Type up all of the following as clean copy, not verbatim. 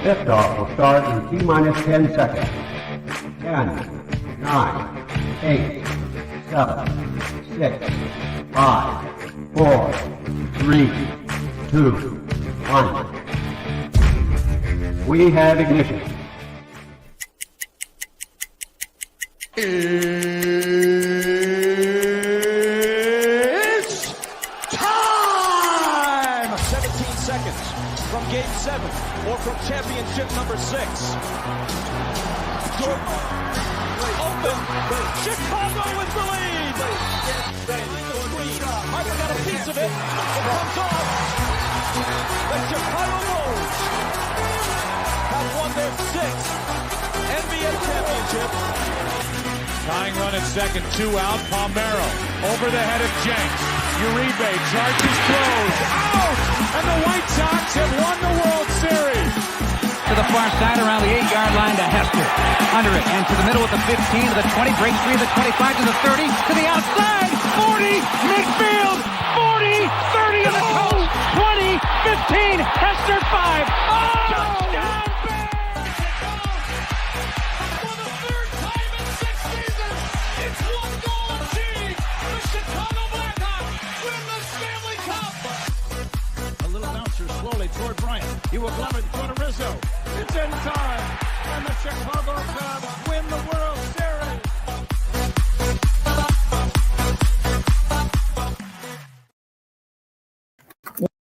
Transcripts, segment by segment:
Liftoff will start in T-minus 10 seconds. 10, 9, 8, 7, 6, 5, 4, 3, 2, 1. We have ignition. It's time! 17 seconds from Game 7 or from championship number 6. Open! Chicago with the lead! Harper got a piece of it. It comes off. The Chicago Bulls have won their 6th NBA championship. Tying run at second, 2 out. Palmero over the head of Jenks. Uribe charges, throws, out! And the White Sox have won the World Series. To the far side around the 8-yard line to Hester. Under it and to the middle with the 15 to the 20, breaks free of the 25 to the 30, to the outside, 40, midfield, 40, 30 to the coast, 20, 15, Hester 5. Oh! Touchdown! Slowly toward Bryant. He will glove it in front of Rizzo. It's in time. And the Chicago Cubs win the World Series.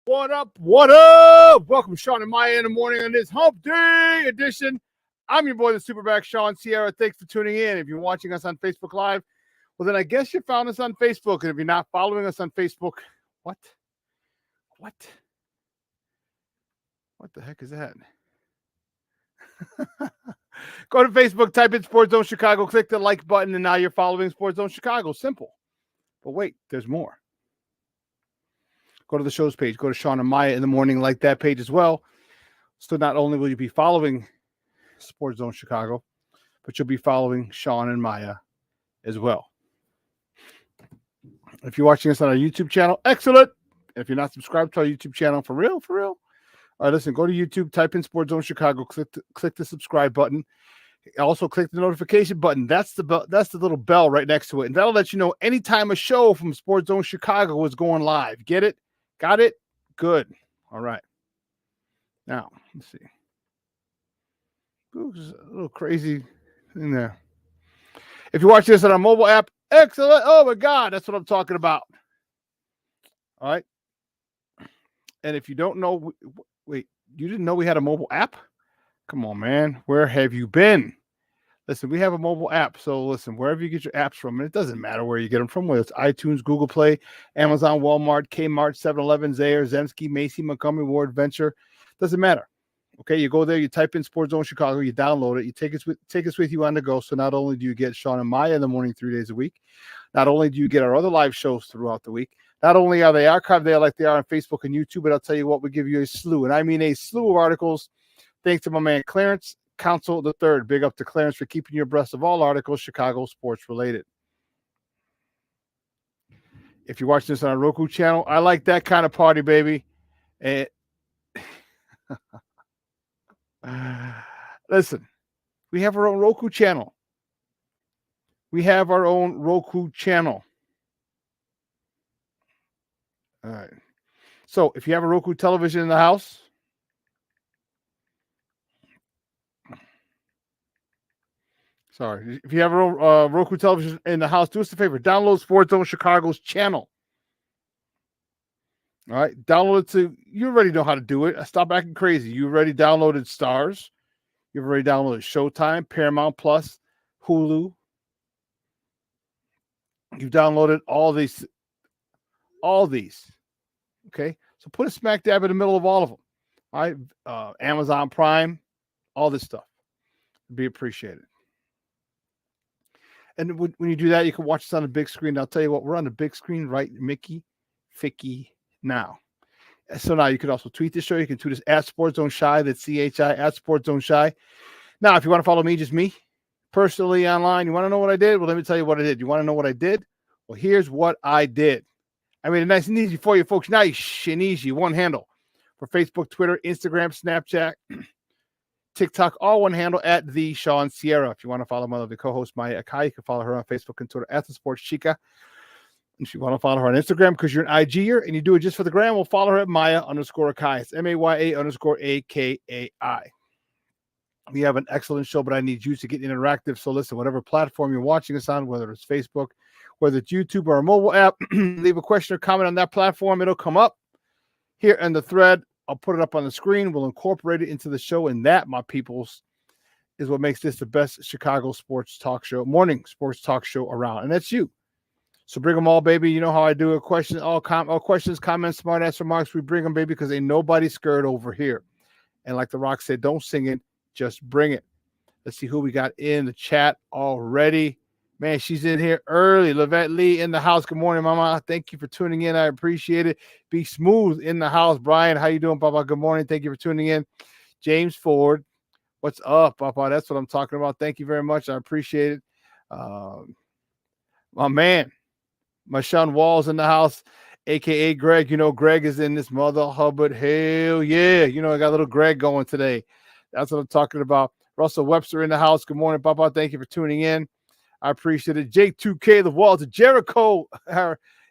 What up? What up? Welcome, Shawn and Maya in the morning on this Hump Day edition. I'm your boy, the SuperBack, Shawn Sierra. Thanks for tuning in. If you're watching us on Facebook Live, well, then I guess you found us on Facebook. And if you're not following us on Facebook, what? What the heck is that? Go to Facebook, type in Sports Zone Chicago, click the like button, and now you're following Sports Zone Chicago. Simple. But wait, there's more. Go to the show's page. Go to Shawn and Maya in the morning, like that page as well. So not only will you be following Sports Zone Chicago, but you'll be following Shawn and Maya as well. If you're watching us on our YouTube channel, excellent. If you're not subscribed to our YouTube channel, for real. All right, listen, go to YouTube, type in Sports Zone Chicago, click the subscribe button. Also click the notification button. That's the little bell right next to it. And that'll let you know anytime a show from Sports Zone Chicago is going live. Get it? Got it? Good. All right. Now, let's see. Ooh, there's a little crazy thing there. If you're watching this on our mobile app, excellent. Oh, my God, that's what I'm talking about. All right. And if you don't know, wait, you didn't know we had a mobile app? Come on, man. Where have you been? Listen, we have a mobile app. So listen, wherever you get your apps from, and it doesn't matter where you get them from, whether it's iTunes, Google Play, Amazon, Walmart, Kmart, 7-Eleven, Zayre, Zemsky, Macy, Montgomery Ward, Venture. Doesn't matter. Okay, you go there, you type in Sports Zone Chicago, you download it, you take us with you on the go. So not only do you get Shawn and Maya in the morning 3 days a week, not only do you get our other live shows throughout the week, not only are they archived there like they are on Facebook and YouTube, but I'll tell you what, we give you a slew, and I mean a slew of articles, thanks to my man Clarence Council III. Big up to Clarence for keeping you abreast of all articles Chicago sports related. If you're watching this on our Roku channel, I like that kind of party, baby. And listen, we have our own Roku channel. All right. So if you have a Roku television in the house, if you have a Roku television in the house, do us a favor. Download Sports Zone Chicago's channel. All right. Download it you already know how to do it. Stop acting crazy. You already downloaded Stars. You've already downloaded Showtime, Paramount Plus, Hulu. You've downloaded all these. Okay. So put a smack dab in the middle of all of them. All right. Amazon Prime, all this stuff. It'd be appreciated. And when you do that, you can watch us on the big screen. I'll tell you what, we're on the big screen, right? Mickey, Ficky, now. So now you can also tweet the show. You can tweet us at Sports Zone Shy. That's CHI at Sports Zone Shy. Now, if you want to follow me, just me, personally online, you want to know what I did? Well, let me tell you what I did. You want to know what I did? Well, here's what I did. I made it nice and easy for you folks. Nice and easy. One handle for Facebook, Twitter, Instagram, Snapchat, TikTok, all one handle at the Shawn Sierra. If you want to follow my lovely co-host Maya Akai, you can follow her on Facebook and Twitter at the Sports Chica. If you want to follow her on Instagram because you're an IGer and you do it just for the gram, we'll follow her at Maya_Akai. It's MAYA_AKAI. We have an excellent show, but I need you to get interactive. So listen, whatever platform you're watching us on, whether it's Facebook, whether it's YouTube or a mobile app, leave a question or comment on that platform. It'll come up here in the thread. I'll put it up on the screen. We'll incorporate it into the show. And that, my peoples, is what makes this the best Chicago sports talk show, morning sports talk show around. And that's you. So bring them all, baby. You know how I do it. Questions, all questions, comments, smart ass remarks. We bring them, baby, because ain't nobody scared over here. And like The Rock said, don't sing it. Just bring it. Let's see who we got in the chat already. Man, she's in here early. Lavette Lee in the house. Good morning, Mama. Thank you for tuning in. I appreciate it. Be Smooth in the house. Brian, how you doing, Papa? Good morning. Thank you for tuning in. James Ford, what's up, Papa? That's what I'm talking about. Thank you very much. I appreciate it. My man, my Shawn Walls in the house, a.k.a. Greg. You know, Greg is in this mother Hubbard. Hell yeah. You know, I got a little Greg going today. That's what I'm talking about. Russell Webster in the house. Good morning, Papa. Thank you for tuning in. I appreciate it. J2K, the Walls of Jericho.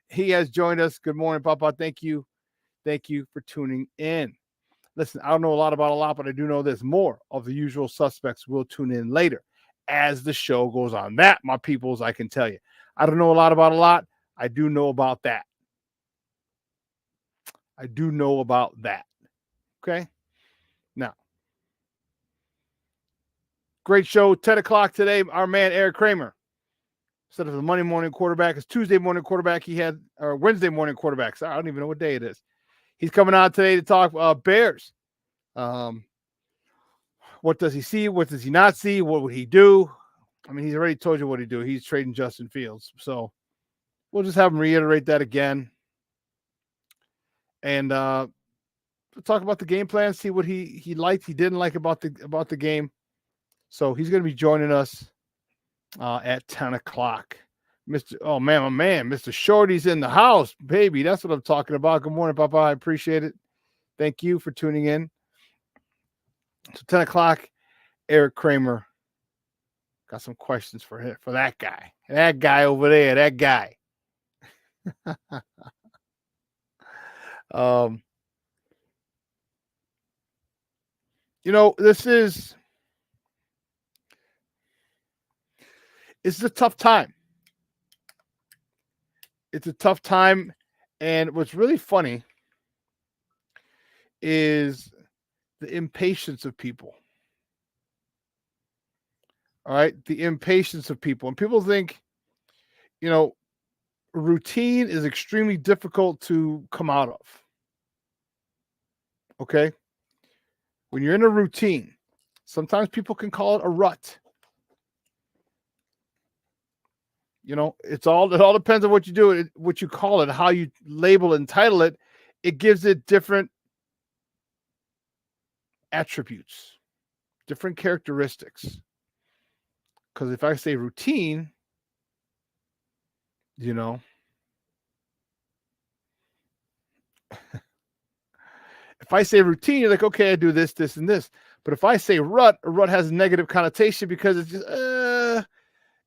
He has joined us. Good morning, Papa. Thank you. Thank you for tuning in. Listen, I don't know a lot about a lot, but I do know this. More of the usual suspects will tune in later as the show goes on. That, my peoples, I can tell you. I don't know a lot about a lot. I do know about that. I do know about that. Okay? Now, great show, 10 o'clock today. Our man, Erik Kramer. Instead of the Monday morning quarterback, it's Tuesday morning quarterback. He had, or Wednesday morning quarterback. So I don't even know what day it is. He's coming on today to talk Bears. What does he see? What does he not see? What would he do? I mean, he's already told you what he'd do. He's trading Justin Fields. So we'll just have him reiterate that again. And we'll talk about the game plan, see what he liked, he didn't like about the game. So he's going to be joining us at 10 o'clock. Oh, man, my man, Mr. Shorty's in the house, baby. That's what I'm talking about. Good morning, Papa. I appreciate it. Thank you for tuning in. So 10 o'clock, Erik Kramer. Got some questions for him, for that guy. That guy over there, that guy. You know, it's a tough time. It's a tough time. And what's really funny is the impatience of people. All right. The impatience of people. And people think, you know, routine is extremely difficult to come out of. Okay. When you're in a routine, sometimes people can call it a rut. You know, it all depends on what you do, what you call it, how you label and title it. It gives it different attributes, different characteristics. Because if I say routine, you know, if I say routine, you're like, okay, I do this, this, and this. But if I say rut, a rut has a negative connotation because it's just,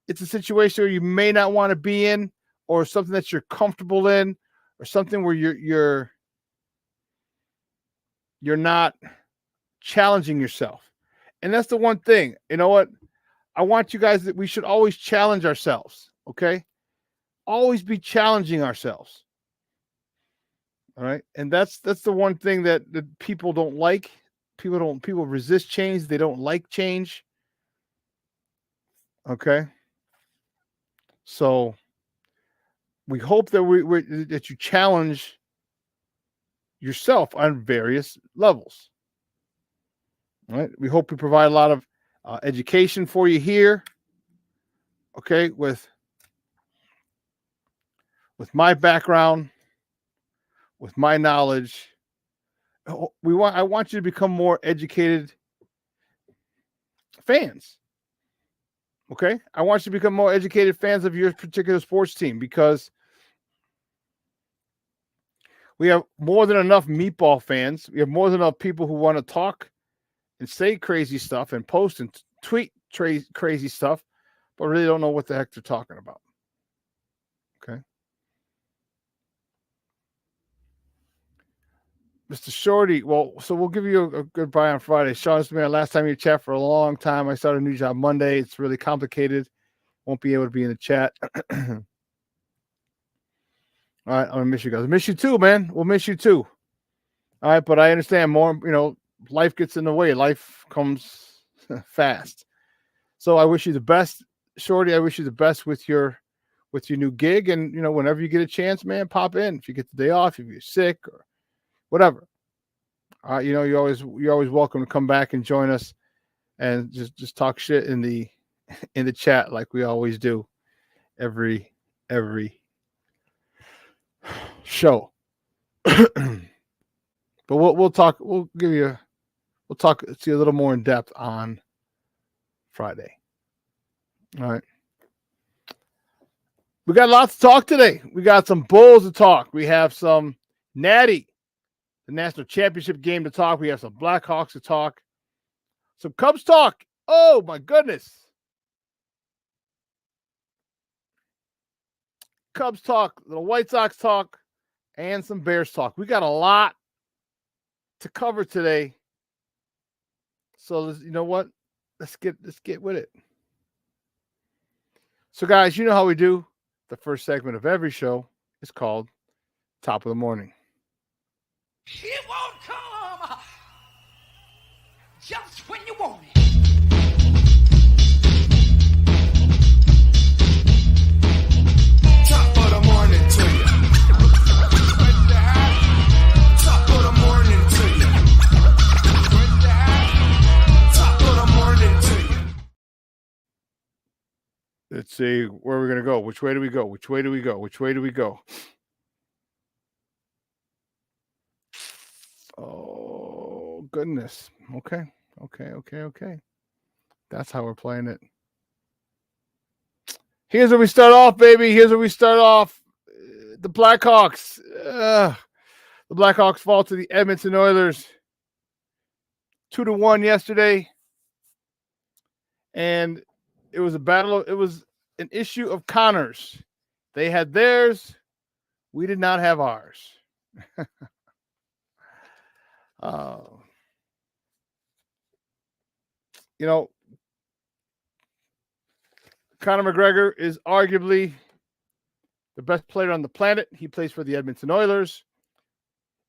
it's a situation where you may not want to be in, or something that you're comfortable in, or something where you're not challenging yourself. And that's the one thing. You know what? I want you guys that we should always challenge ourselves. Okay? Always be challenging ourselves. All right. And that's the one thing that people don't like. People resist change. They don't like change. Okay. So we hope that that you challenge yourself on various levels. All right. We hope we provide a lot of education for you here. Okay. With my background, with my knowledge, I want you to become more educated fans. Okay? I want you to become more educated fans of your particular sports team, because we have more than enough meatball fans. We have more than enough people who want to talk and say crazy stuff and post and tweet crazy stuff, but really don't know what the heck they're talking about. Okay. Mr. Shorty, well, so we'll give you a goodbye on Friday. Shawn, it's been my last time you chat for a long time. I started a new job Monday. It's really complicated. Won't be able to be in the chat. All right, I'm gonna miss you guys. I miss you too, man. We'll miss you too. All right, but I understand more. Life gets in the way. Life comes fast. So I wish you the best, Shorty. I wish you the best with your new gig. And whenever you get a chance, man, pop in. If you get the day off, if you're sick or whatever. You're always welcome to come back and join us and just talk shit in the chat like we always do every show. But we'll talk. We'll talk to you a little more in depth on Friday. All right. We got lots to talk today. We got some Bulls to talk. We have some Natty, the national championship game to talk. We have some Blackhawks to talk. Some Cubs talk. Oh my goodness. Cubs talk, the White Sox talk, and some Bears talk. We got a lot to cover today. So you know what? Let's get with it. So guys, you know how we do. The first segment of every show is called Top of the Morning. It won't come just when you want it. Top of the morning to you. Top of the morning to you. Top of the morning to you. Let's see where we're going to go. Which way do we go? Which way do we go? Which way do we go? Oh, goodness. Okay. That's how we're playing it. Here's where we start off, baby. Here's where we start off. The Blackhawks. The Blackhawks fall to the Edmonton Oilers 2-1 yesterday. And it was a battle. It was an issue of Connors. They had theirs. We did not have ours. Conor McGregor is arguably the best player on the planet. He plays for the Edmonton Oilers.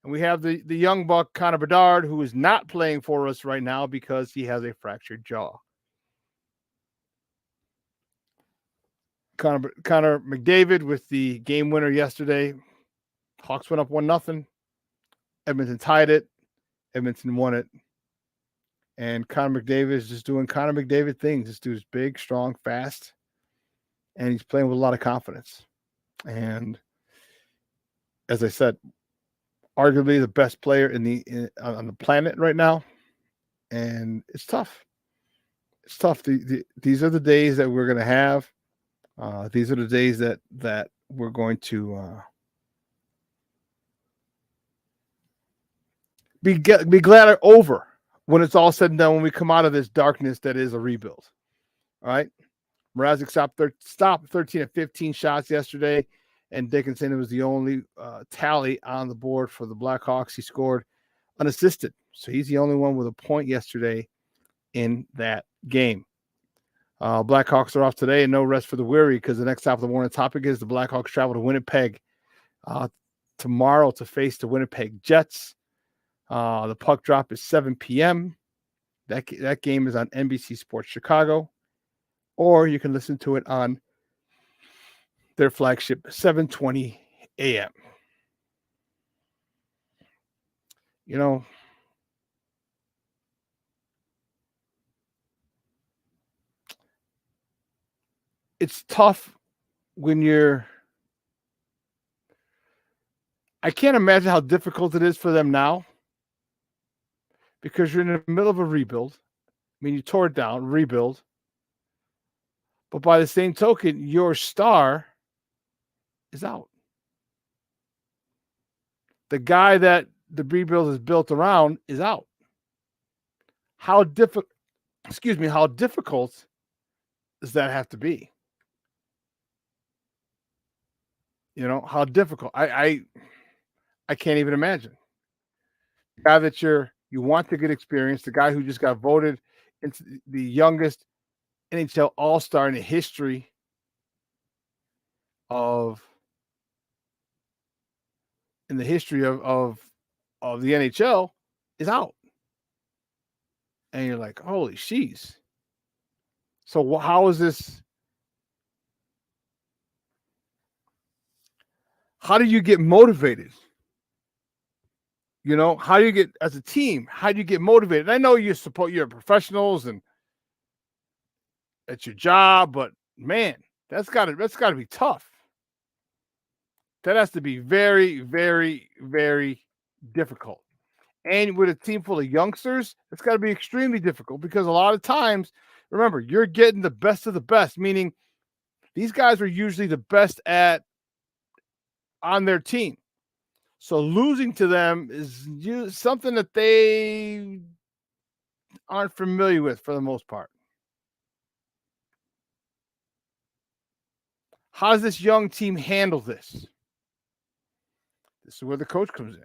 And we have the young buck, Connor Bedard, who is not playing for us right now because he has a fractured jaw. Connor McDavid with the game winner yesterday. Hawks went up 1-0. Edmonton tied it. Edmonton won it. And Connor McDavid is just doing Connor McDavid things. This dude's big, strong, fast. And he's playing with a lot of confidence. And as I said, arguably the best player on the planet right now. And it's tough. It's tough. These are the days that we're going to have. These are the days that we're going to be glad are over when it's all said and done, when we come out of this darkness that is a rebuild. All right. Mrazek stopped 13 of 15 shots yesterday, and Dickinson was the only tally on the board for the Blackhawks. He scored unassisted. So he's the only one with a point yesterday in that game. Blackhawks are off today and no rest for the weary, because the next top of the morning topic is the Blackhawks travel to Winnipeg tomorrow to face the Winnipeg Jets. The puck drop is 7 p.m. That game is on NBC Sports Chicago, or you can listen to it on their flagship 7:20 a.m. It's tough when I can't imagine how difficult it is for them now, because you're in the middle of a rebuild. I mean, you tore it down, rebuild. But by the same token, your star is out. The guy that the rebuild is built around is out. how difficult does that have to be? You know, how difficult. I can't even imagine. The guy that you want to get experience, the guy who just got voted into the youngest NHL All-Star in the history of the NHL is out. And you're like, holy sheesh. So how is this? How do you get motivated? You know, how do you get, as a team, how do you get motivated? I know you're professionals and it's your job, but man, that's gotta be tough. That has to be very, very, very difficult. And with a team full of youngsters, it's got to be extremely difficult because a lot of times, remember, you're getting the best of the best, meaning these guys are usually the best on their team. So losing to them is something that they aren't familiar with for the most part. How does this young team handle this? This is where the coach comes in.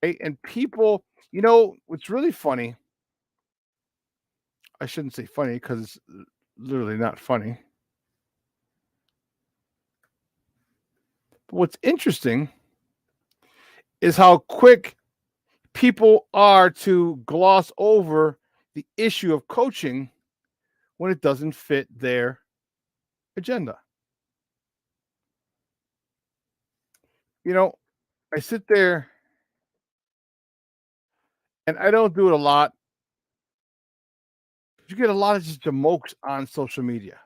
Right? And people, you know, what's really funny, I shouldn't say funny because it's literally not funny. But what's interesting is how quick people are to gloss over the issue of coaching when it doesn't fit their agenda. You know, I sit there and I don't do it a lot. You get a lot of just jamokes on social media.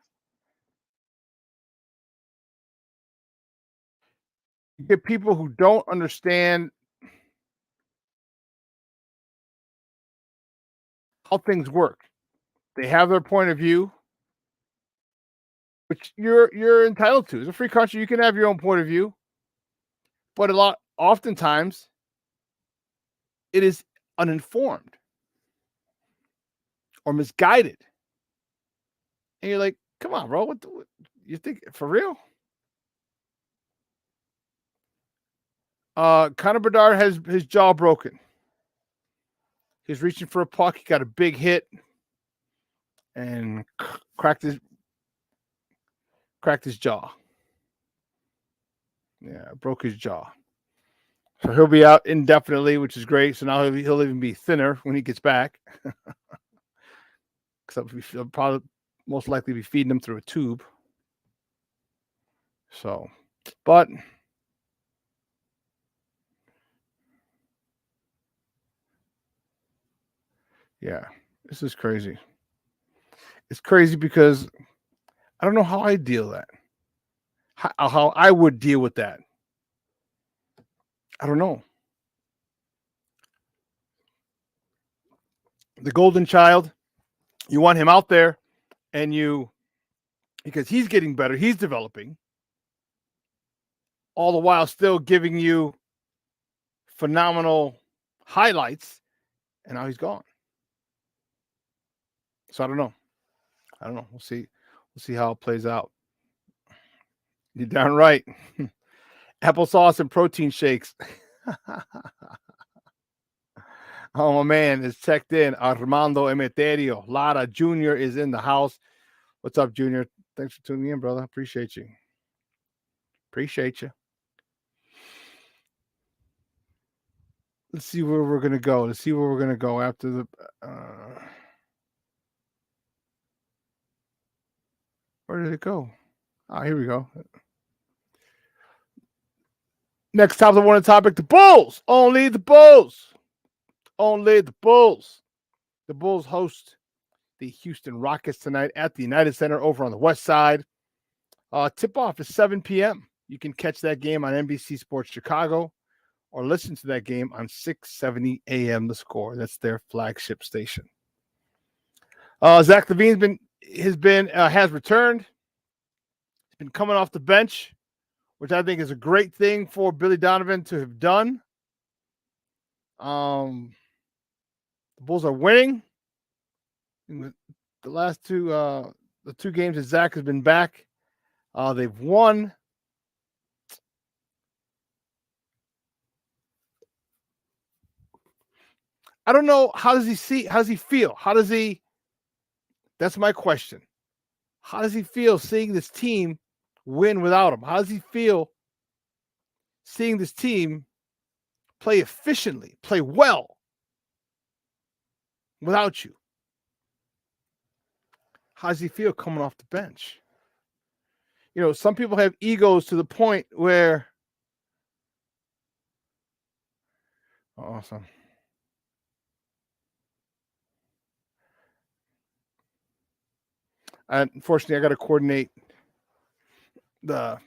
You get people who don't understand how things work. They have their point of view, which you're entitled to. It's a free country. You can have your own point of view. But oftentimes, it is uninformed or misguided. And you're like, come on, bro. What you think for real? Connor Bedard has his jaw broken. He's reaching for a puck. He got a big hit and cracked his jaw. Yeah, broke his jaw. So he'll be out indefinitely, which is great. So now he'll even be thinner when he gets back. Because I'll probably most likely be feeding him through a tube. So, but yeah, this is crazy. It's crazy because I don't know how I deal with that. How I would deal with that. I don't know. The golden child, you want him out there and because he's getting better, he's developing, all the while still giving you phenomenal highlights, and now he's gone. So I don't know. We'll see how it plays out. You're darn right. Applesauce and protein shakes. Oh, my man is checked in. Armando Emeterio. Lara Jr. is in the house. What's up, Junior? Thanks for tuning in, brother. Appreciate you. Let's see where we're going to go. After the... where did it go? Here we go. Next top of the morning topic, the Bulls. Only the Bulls. The Bulls host the Houston Rockets tonight at the United Center over on the west side. Tip-off is 7 p.m. You can catch that game on NBC Sports Chicago or listen to that game on 670 a.m. The Score. That's their flagship station. Zach LaVine has returned. He's been coming off the bench, which I think is a great thing for Billy Donovan to have done. The The Bulls are winning. In the last two, the two games that Zach has been back, they've won. I don't know. How does he see? How does he feel? How does he? That's my question. How does he feel seeing this team win without him? How does he feel seeing this team play efficiently, play well without you? How does he feel coming off the bench? You know, some people have egos to the point where. Awesome. Unfortunately, I got to coordinate the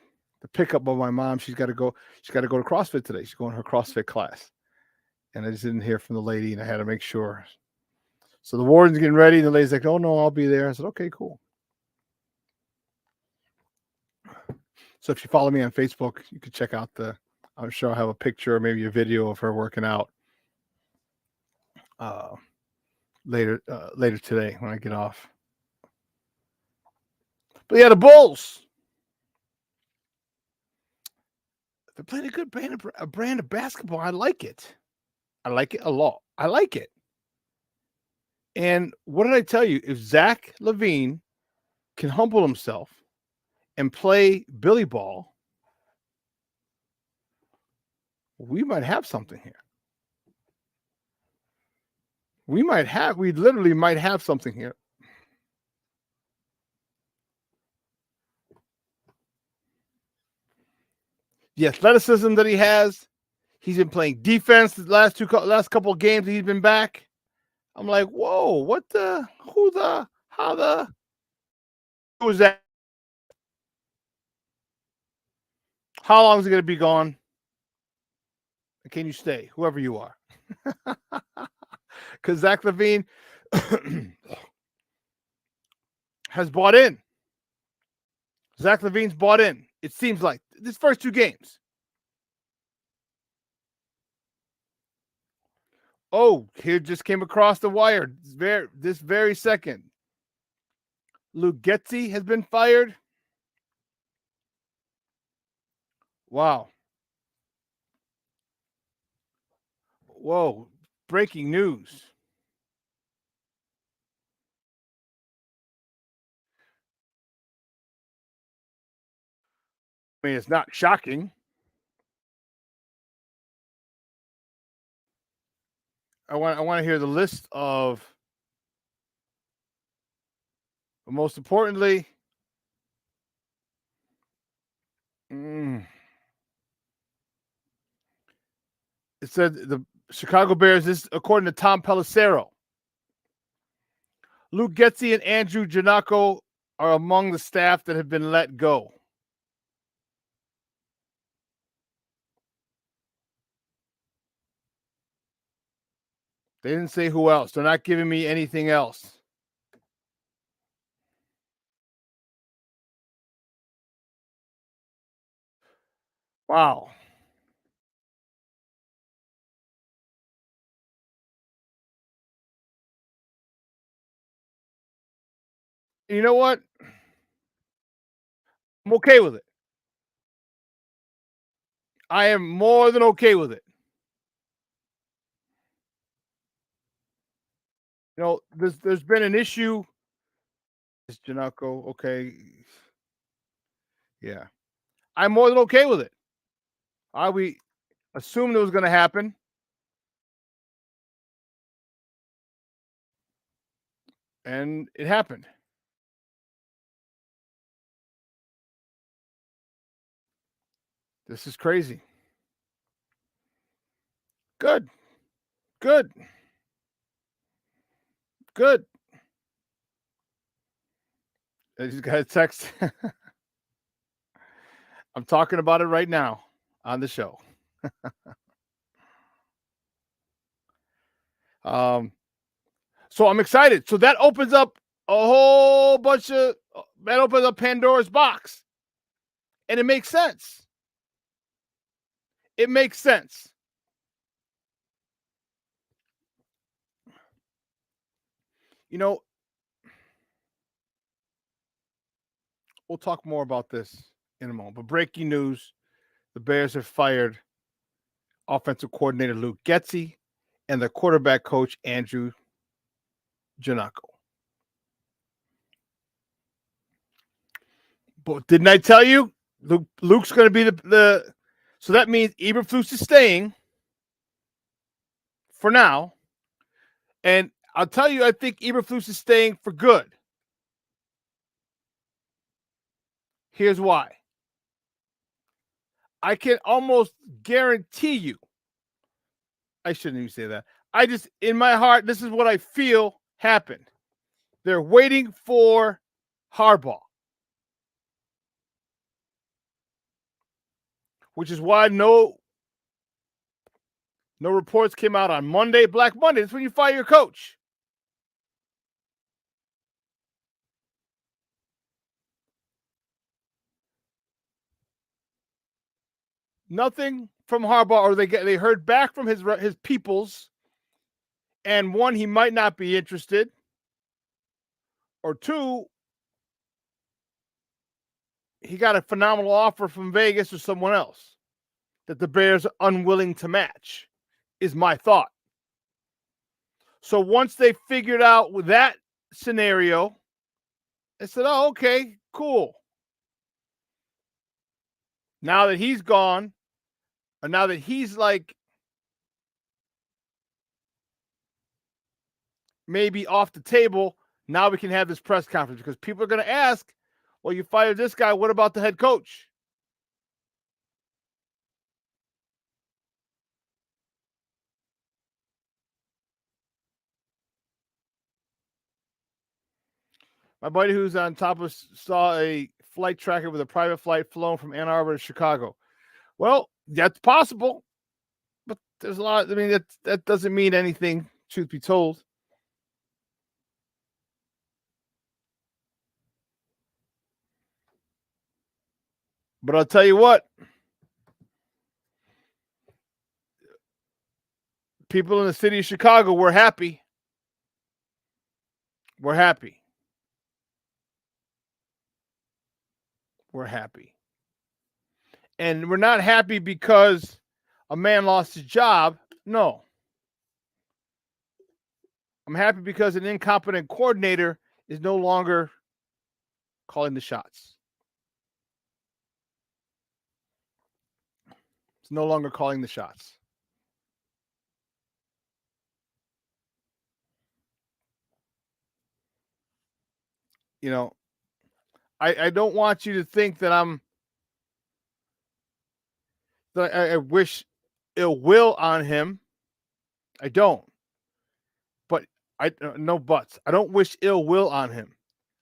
pickup of my mom. She's got to go to CrossFit today. She's going to her CrossFit class. And I just didn't hear from the lady, and I had to make sure. So the warden's getting ready, and the lady's like, "Oh no, I'll be there." I said, "Okay, cool." So if you follow me on Facebook, you can check out I'm sure I'll have a picture or maybe a video of her working out later today when I get off. But yeah, the Bulls. They're playing a good brand of basketball. I like it. I like it a lot. I like it. And what did I tell you? If Zach LaVine can humble himself and play Billy ball, we might have something here. We literally might have something here. The athleticism that he has, he's been playing defense the last couple of games that he's been back. I'm like, whoa, who was that? How long is he going to be gone? And can you stay, whoever you are? Because Zach LaVine has bought in. Zach LaVine's bought in. It seems like this first two games. Oh, here just came across the wire this very second. Luke Getsy has been fired. Wow. Whoa. Breaking news. I mean, it's not shocking. I want to hear the list of, but most importantly, it said the Chicago Bears, this according to Tom Pelissero. Luke Getsy and Andrew Giannacco are among the staff that have been let go. They didn't say who else. They're not giving me anything else. Wow. You know what? I'm okay with it. I am more than okay with it. You know, there's been an issue. Is Giannacco okay? Yeah. I'm more than okay with it. We assumed it was going to happen. And it happened. This is crazy. Good. Good. Good. I just got a text. I'm talking about it right now on the show. So I'm excited. So that opens up that opens up Pandora's box. And it makes sense. It makes sense. You know, we'll talk more about this in a moment. But breaking news, the Bears have fired offensive coordinator Luke Getsy and the quarterback coach Andrew Janocko. But didn't I tell you Luke's going to be the so that means Eberflus is staying for now. And I'll tell you, I think Eberflus is staying for good. Here's why. I can almost guarantee you. I shouldn't even say that. I just, in my heart, this is what I feel happened. They're waiting for Harbaugh, which is why no reports came out on Monday, Black Monday. That's when you fire your coach. Nothing from Harbaugh, or they heard back from his peoples, and one, he might not be interested, or two, he got a phenomenal offer from Vegas or someone else that the Bears are unwilling to match, is my thought. So once they figured out with that scenario, they said, oh, okay, cool. Now that he's gone, and now that he's like maybe off the table, now we can have this press conference because people are going to ask, well, you fired this guy. What about the head coach? My buddy who's on top of saw a flight tracker with a private flight flown from Ann Arbor to Chicago. Well, that's possible, but there's a lot. I mean, that doesn't mean anything, truth be told. But I'll tell you what, people in the city of Chicago were happy. We're happy. We're happy. And we're not happy because a man lost his job. No. I'm happy because an incompetent coordinator is no longer calling the shots. It's no longer calling the shots. You know, I don't want you to think that I wish ill will on him. I don't. But no buts. I don't wish ill will on him.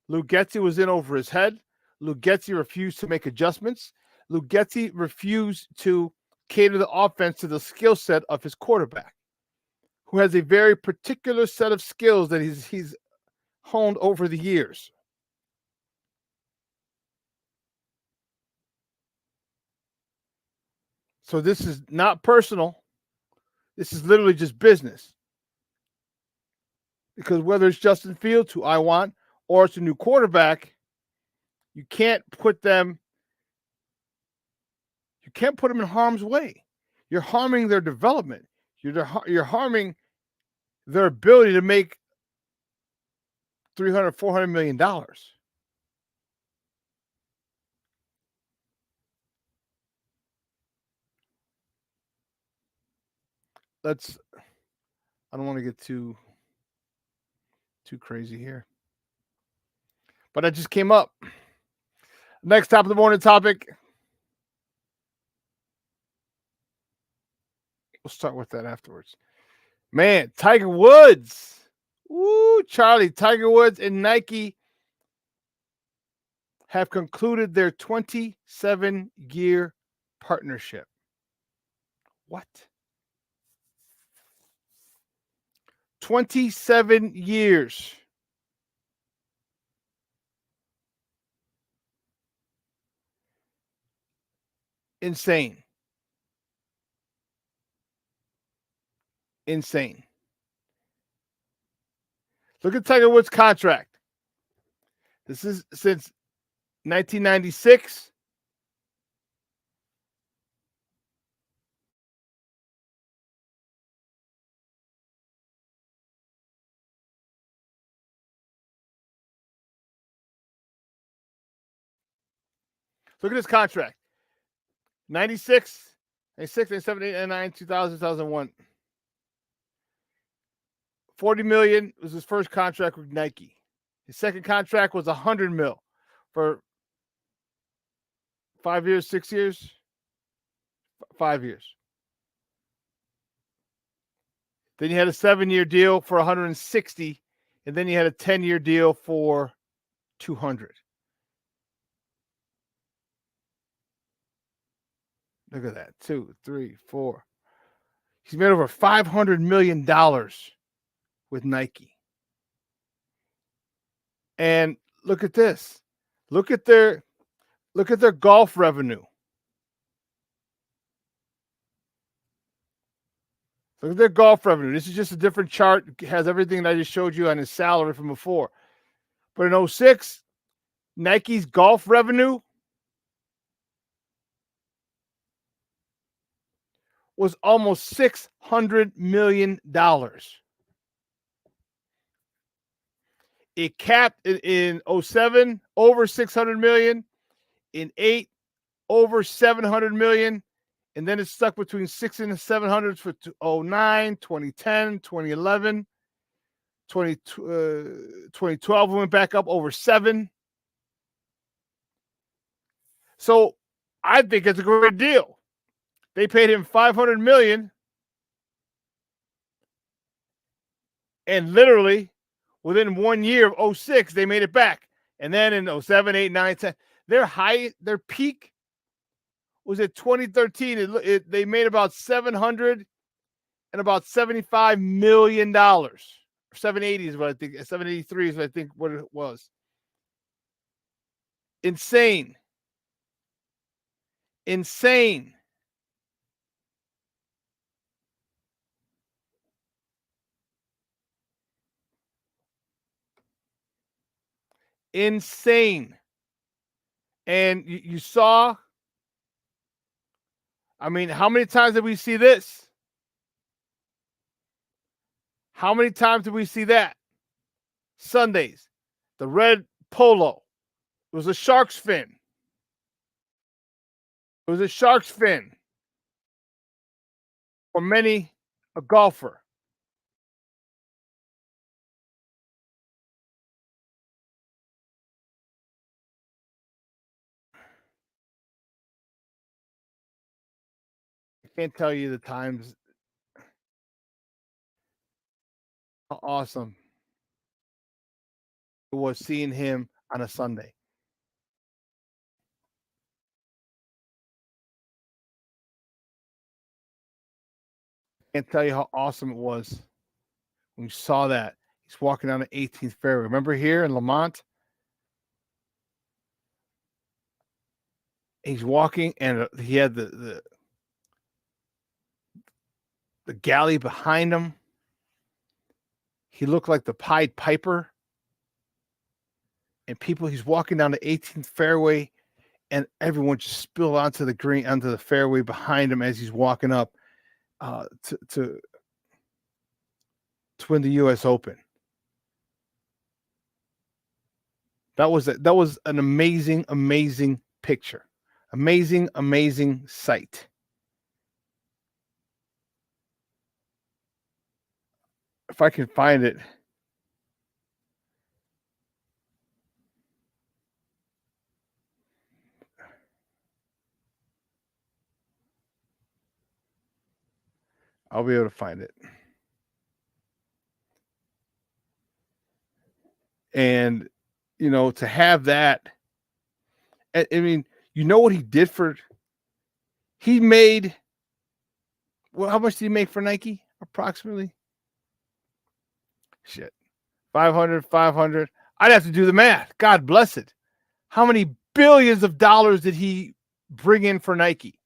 Luke Getsy was in over his head. Luke Getsy refused to make adjustments. Luke Getsy refused to cater the offense to the skill set of his quarterback, who has a very particular set of skills that he's honed over the years. So this is not personal. This is literally just business. Because whether it's Justin Fields, who I want, or it's a new quarterback, you can't put them in harm's way. You're harming their development. You're harming their ability to make $300, $400 million. I don't want to get too crazy here. But that just came up. Next top of the morning topic. We'll start with that afterwards. Man, Tiger Woods. Woo, Charlie. Tiger Woods and Nike have concluded their 27-year partnership. What? 27 years. Insane. Look at Tiger Woods' contract. This is since 1996. Look at his contract. 96, 96, 97, 98, 99, 2000, 2001. $40 million was his first contract with Nike. His second contract was $100 million for 5 years, 6 years, 5 years. Then you had a 7-year deal for 160, and then you had a 10-year deal for 200. Look at that. 2, 3, 4. He's made over $500 million with Nike. And look at this. Look at their golf revenue. Look at their golf revenue. This is just a different chart. It has everything that I just showed you on his salary from before. But in 06, Nike's golf revenue was almost $600 million. It capped in 07 over 600 million, in 8 over 700 million, and then it stuck between 6 and 700 for 09, 2010, 2011, 2012 went back up over 7. So I think it's a great deal. They paid him $500 million, and literally within 1 year of 06, they made it back. And then in 07, 8, 9, 10, their peak was at 2013. They made about $775 million. 780 is what I think. 783 is what I think what it was. Insane. Insane. Insane. And you saw, I mean, how many times did we see this? How many times did we see that? Sundays, the red polo. It was a shark's fin. It was a shark's fin. For many, a golfer. I can't tell you the times. How awesome it was seeing him on a Sunday. I can't tell you how awesome it was when you saw that. He's walking down the 18th fairway. Remember here in Lamont? He's walking, and he had the galley behind him. He looked like the Pied Piper. And he's walking down the 18th fairway, and everyone just spilled onto the green, onto the fairway behind him as he's walking up to win the U.S. Open. That was an amazing, amazing picture. Amazing, amazing sight. If I can find it. I'll be able to find it. And, you know, to have that, I mean, you know what he did he made, well, how much did he make for Nike? Approximately? Shit. 500. I'd have to do the math. God bless it. How many billions of dollars did he bring in for Nike?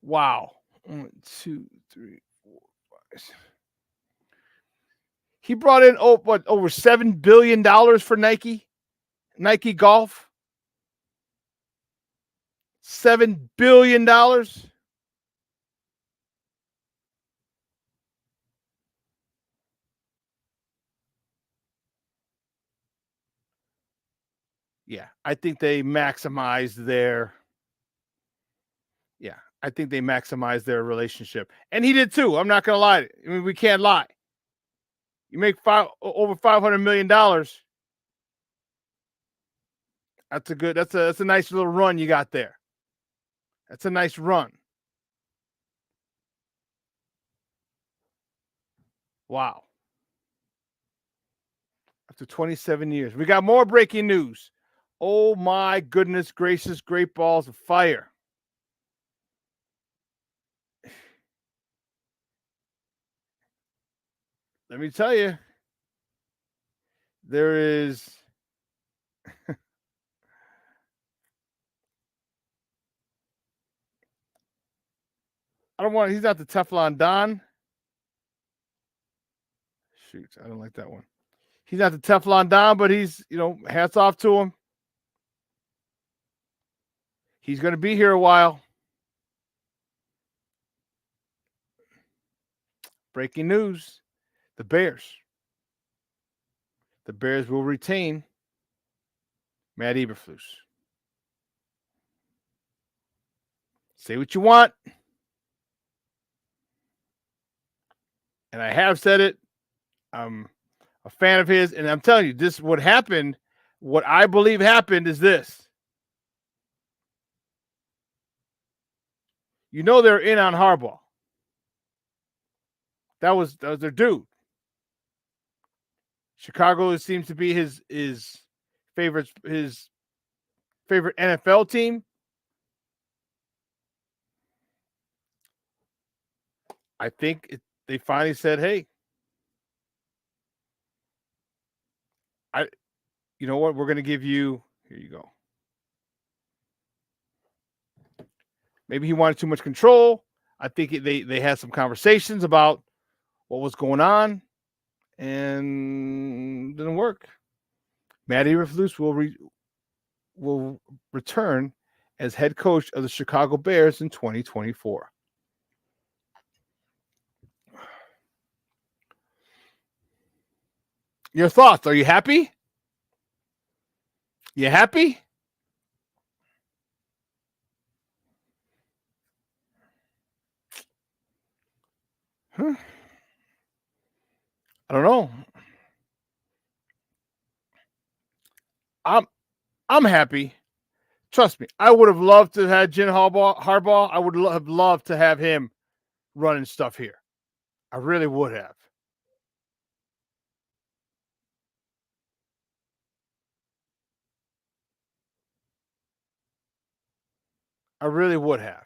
Wow. 1, 2, 3, 4, 5. He brought in over $7 billion for Nike Golf. $7 billion. Yeah, I think they maximized their. Yeah, I think they maximized their relationship, and he did too. I'm not gonna lie. I mean, we can't lie. You make over $500 million. That's a good. That's a nice little run you got there. That's a nice run. Wow. After 27 years, we got more breaking news. Oh my goodness gracious! Great balls of fire. Let me tell you, there is. I don't want. He's not the Teflon Don. Shoot, I don't like that one. He's not the Teflon Don, but he's, hats off to him. He's going to be here a while. Breaking news: the Bears. The Bears will retain Matt Eberflus. Say what you want. And I have said it. I'm a fan of his. And I'm telling you, this what happened. What I believe happened is this. They're in on Harbaugh. That was their dude. Chicago seems to be his favorite NFL team. I think they finally said, "Hey, you know what? We're going to give you. Here you go." Maybe he wanted too much control. I think they had some conversations about what was going on, and didn't work. Matt Eberflus will return as head coach of the Chicago Bears in 2024. Your thoughts? Are you happy? You happy? Huh? I don't know. I'm happy. Trust me, I would have loved to have had Jim Harbaugh. I would have loved to have him running stuff here. I really would have. I really would have.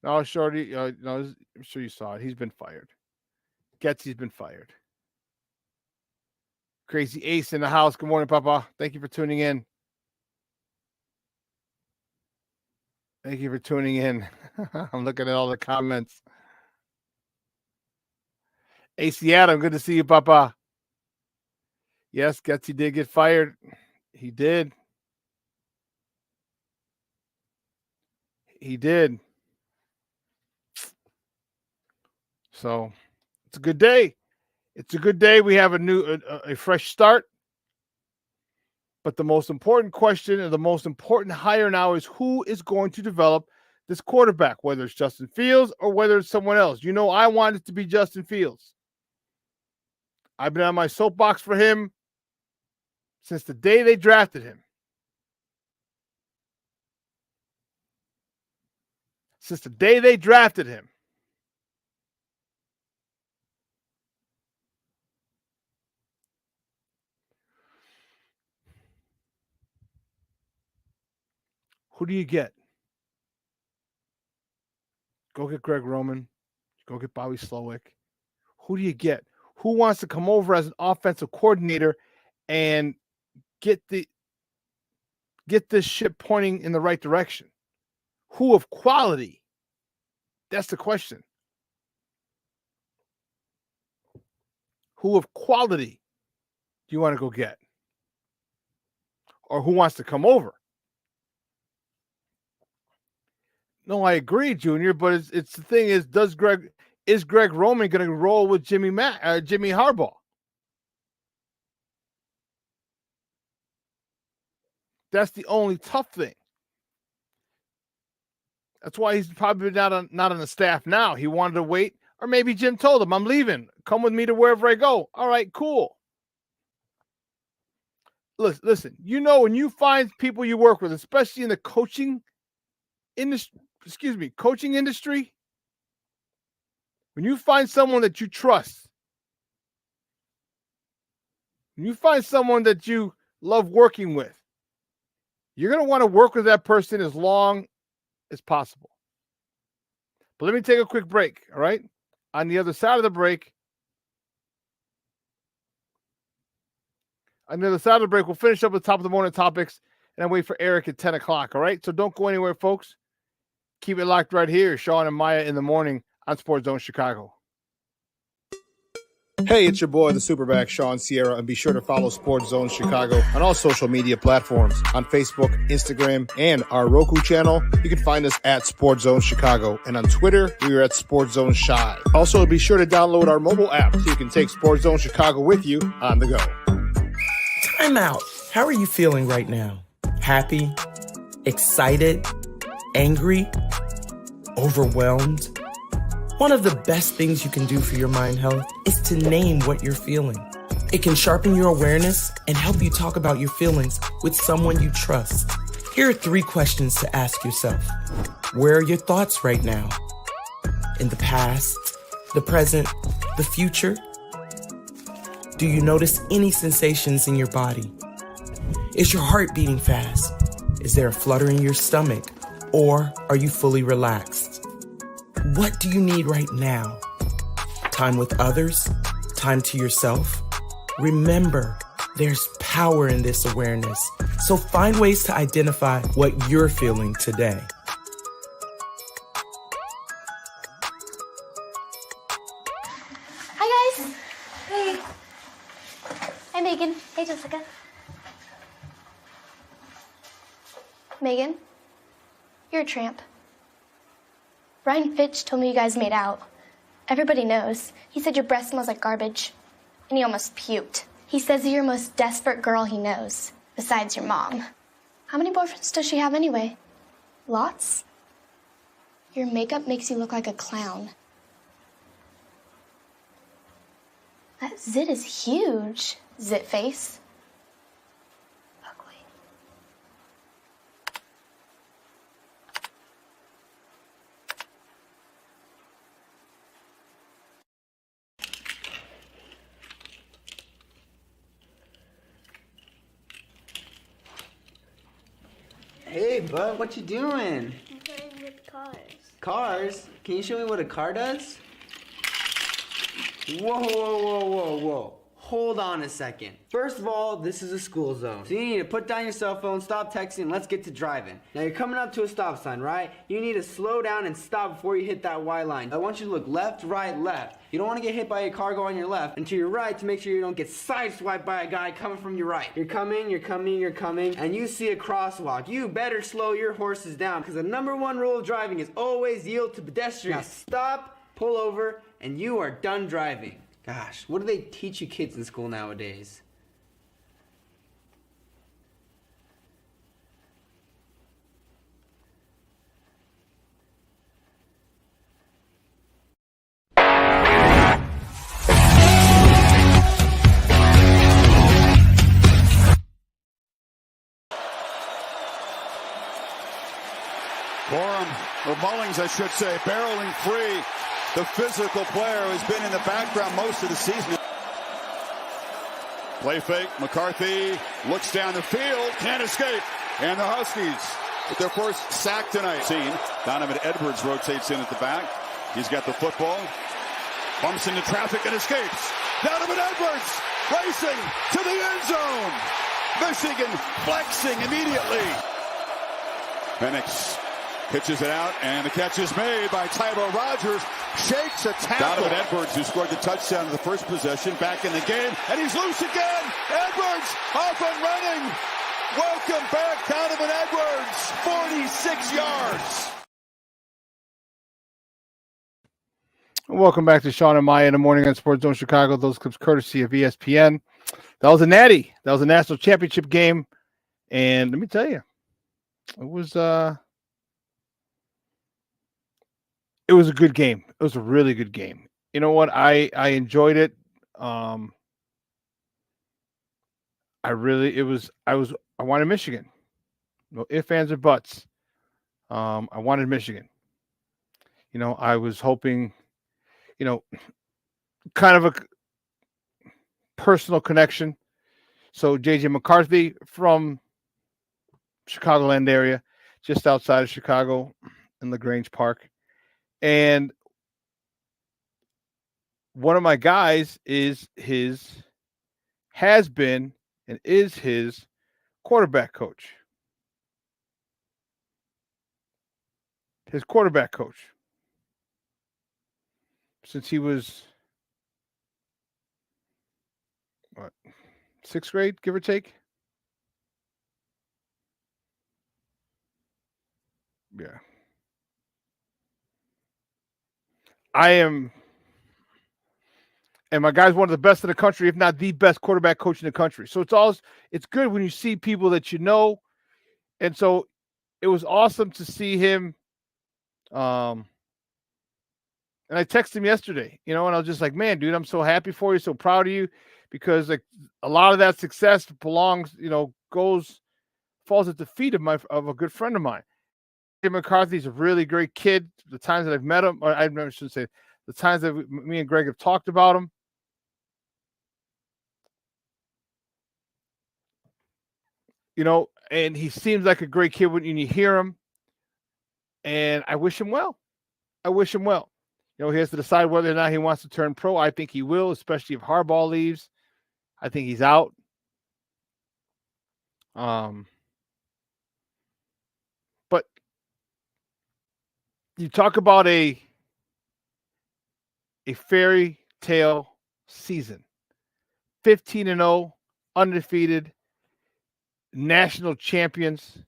No, Shorty, no, I'm sure you saw it. He's been fired. Getsy's been fired. Crazy Ace in the house. Good morning, Papa. Thank you for tuning in. Thank you for tuning in. I'm looking at all the comments. AC Adam, good to see you, Papa. Yes, Getsy did get fired. He did. He did. So it's a good day. It's a good day. We have a fresh start. But the most important question and the most important hire now is who is going to develop this quarterback, whether it's Justin Fields or whether it's someone else. I want it to be Justin Fields. I've been on my soapbox for him since the day they drafted him. Since the day they drafted him. Who do you get? Go get Greg Roman. Go get Bobby Slowick. Who do you get? Who wants to come over as an offensive coordinator and get get this ship pointing in the right direction? Who of quality? That's the question. Who of quality do you want to go get? Or who wants to come over? No, I agree, Junior, but it's the thing is Greg Roman going to roll with Jimmy Harbaugh? That's the only tough thing. That's why he's probably not on the staff now. He wanted to wait, or maybe Jim told him, "I'm leaving. Come with me to wherever I go." All right, cool. Listen. You know, when you find people you work with, especially in the coaching industry, when you find someone that you trust, when you find someone that you love working with, you're going to want to work with that person as long as possible. But let me take a quick break, all right? On the other side of the break, we'll finish up with top of the morning topics, and I wait for Erik at 10 o'clock, all right? So don't go anywhere, folks. Keep it locked right here. Shawn and Maya in the morning on Sports Zone Chicago. Hey, it's your boy, the SuperBack, Shawn Sierra, and be sure to follow Sports Zone Chicago on all social media platforms, on Facebook, Instagram, and our Roku channel. You can find us at Sports Zone Chicago, and on Twitter, we are at Sports Zone Shy. Also, be sure to download our mobile app so you can take Sports Zone Chicago with you on the go. Time out. How are you feeling right now? Happy? Excited? Angry? Overwhelmed? One of the best things you can do for your mind health is to name what you're feeling. It can sharpen your awareness and help you talk about your feelings with someone you trust. Here are 3 questions to ask yourself. Where are your thoughts right now? In the past, the present, the future? Do you notice any sensations in your body? Is your heart beating fast? Is there a flutter in your stomach? Or are you fully relaxed? What do you need right now? Time with others? Time to yourself? Remember, there's power in this awareness. So find ways to identify what you're feeling today. Hi, guys. Hey. Hi, Megan. Hey, Jessica. Megan, you're a tramp. Brian Fitch told me you guys made out. Everybody knows. He said your breath smells like garbage. And he almost puked. He says you're the most desperate girl he knows, besides your mom. How many boyfriends does she have anyway? Lots? Your makeup makes you look like a clown. That zit is huge, zit face. Ugly. Hey, bud, what you doing? I'm playing with cars. Cars? Can you show me what a car does? Whoa, whoa, whoa, whoa, whoa. Hold on a second. First of all, this is a school zone. So you need to put down your cell phone, stop texting, and let's get to driving. Now you're coming up to a stop sign, right? You need to slow down and stop before you hit that Y line. I want you to look left, right, left. You don't want to get hit by a car going on your left, and to your right to make sure you don't get sideswiped by a guy coming from your right. You're coming, and you see a crosswalk. You better slow your horses down, because the #1 rule of driving is always yield to pedestrians. Now stop, pull over, and you are done driving. Gosh, what do they teach you kids in school nowadays? Or Mullings, I should say, barreling free. The physical player who's been in the background most of the season. Play fake. McCarthy looks down the field, can't escape. And the Huskies with their first sack tonight. Donovan Edwards rotates in at the back. He's got the football. Bumps into traffic and escapes. Donovan Edwards racing to the end zone. Michigan flexing immediately. Penix pitches it out, and the catch is made by Tyler Rogers. Shakes a tackle. Donovan Edwards, who scored the touchdown in the first possession, back in the game, and he's loose again. Edwards off and running. Welcome back, Donovan Edwards. 46 yards. Welcome back to Shawn and Maya in the morning on Sports Zone Chicago. Those clips courtesy of ESPN. That was a natty. That was a national championship game. And let me tell you, it was a good game. It was a really good game. You know what? I enjoyed it. I wanted Michigan. No ifs, ands, or buts. I wanted Michigan. You know, I was hoping, you know, kind of a personal connection. So J.J. McCarthy from Chicagoland area, just outside of Chicago in LaGrange Park. And one of my guys is has been his quarterback coach. His quarterback coach. Since he was, what, 6th grade, give or take? Yeah. And my guy's one of the best in the country, if not the best quarterback coach in the country. So it's good when you see people that you know. And so it was awesome to see him. And I texted him yesterday, you know, and I was just like, man, dude, I'm so happy for you, so proud of you, because like a lot of that success falls at the feet of a good friend of mine. Jim McCarthy's a really great kid. The times that I've met him, or I shouldn't say, the times that me and Greg have talked about him, you know, and he seems like a great kid when you hear him. And I wish him well. You know, he has to decide whether or not he wants to turn pro. I think he will, especially if Harbaugh leaves. I think he's out. But you talk about a fairy tale season. 15-0, undefeated, national champions.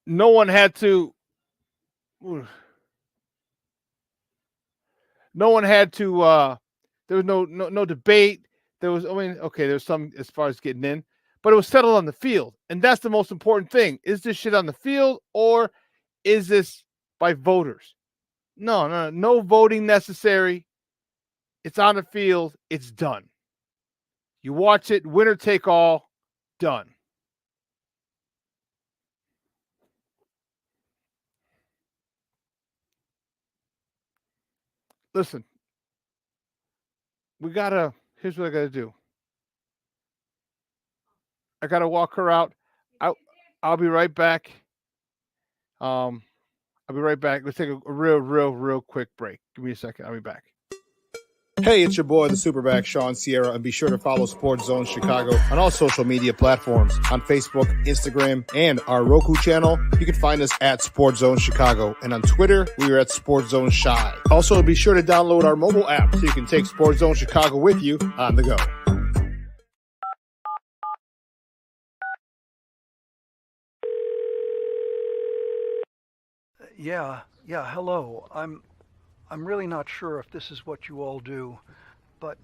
No one had to there was no debate. There's some as far as getting in, but it was settled on the field. And that's the most important thing. Is this shit on the field, or is this by voters? No voting necessary. It's on the field. It's done. You watch it, winner take all, done. Listen, here's what I gotta do. I gotta walk her out. I'll be right back. I'll be right back. Let's take a real quick break. Give me a second. I'll be back. Hey, it's your boy, the SuperBack, Shawn Sierra, and be sure to follow Sports Zone Chicago on all social media platforms, on Facebook, Instagram, and our Roku channel. You can find us at Sports Zone Chicago, and on Twitter, we are at Sports Zone Shy. Also, be sure to download our mobile app so you can take Sports Zone Chicago with you on the go. Yeah, hello. I'm really not sure if this is what you all do, but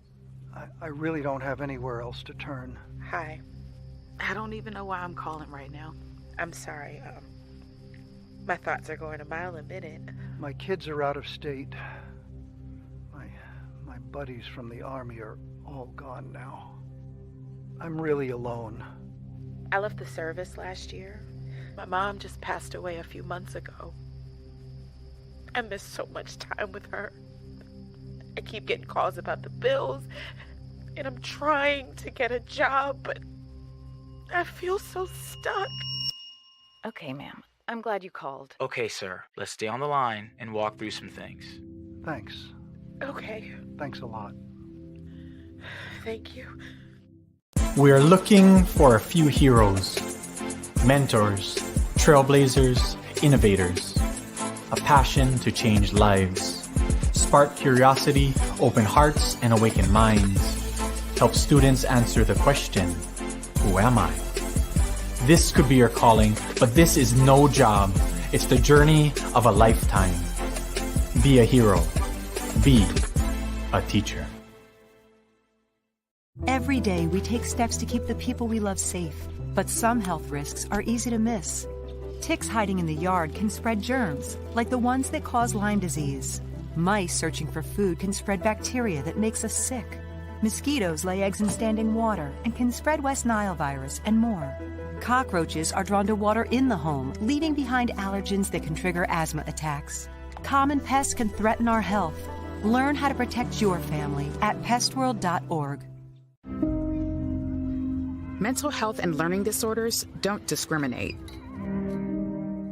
I really don't have anywhere else to turn. Hi. I don't even know why I'm calling right now. I'm sorry. My thoughts are going a mile a minute. My kids are out of state. My buddies from the army are all gone now. I'm really alone. I left the service last year. My mom just passed away a few months ago. I miss so much time with her. I keep getting calls about the bills, and I'm trying to get a job, but I feel so stuck. Okay, ma'am. I'm glad you called. Okay, sir. Let's stay on the line and walk through some things. Thanks. Okay. Thanks a lot. Thank you. We are looking for a few heroes, mentors, trailblazers, innovators, a passion to change lives, spark curiosity, open hearts, and awaken minds, help students answer the question, who am I? This could be your calling, but this is no job. It's the journey of a lifetime. Be a hero. Be a teacher. Every day we take steps to keep the people we love safe, but some health risks are easy to miss. Ticks hiding in the yard can spread germs, like the ones that cause Lyme disease. Mice searching for food can spread bacteria that makes us sick. Mosquitoes lay eggs in standing water and can spread West Nile virus and more. Cockroaches are drawn to water in the home, leaving behind allergens that can trigger asthma attacks. Common pests can threaten our health. Learn how to protect your family at pestworld.org. Mental health and learning disorders don't discriminate.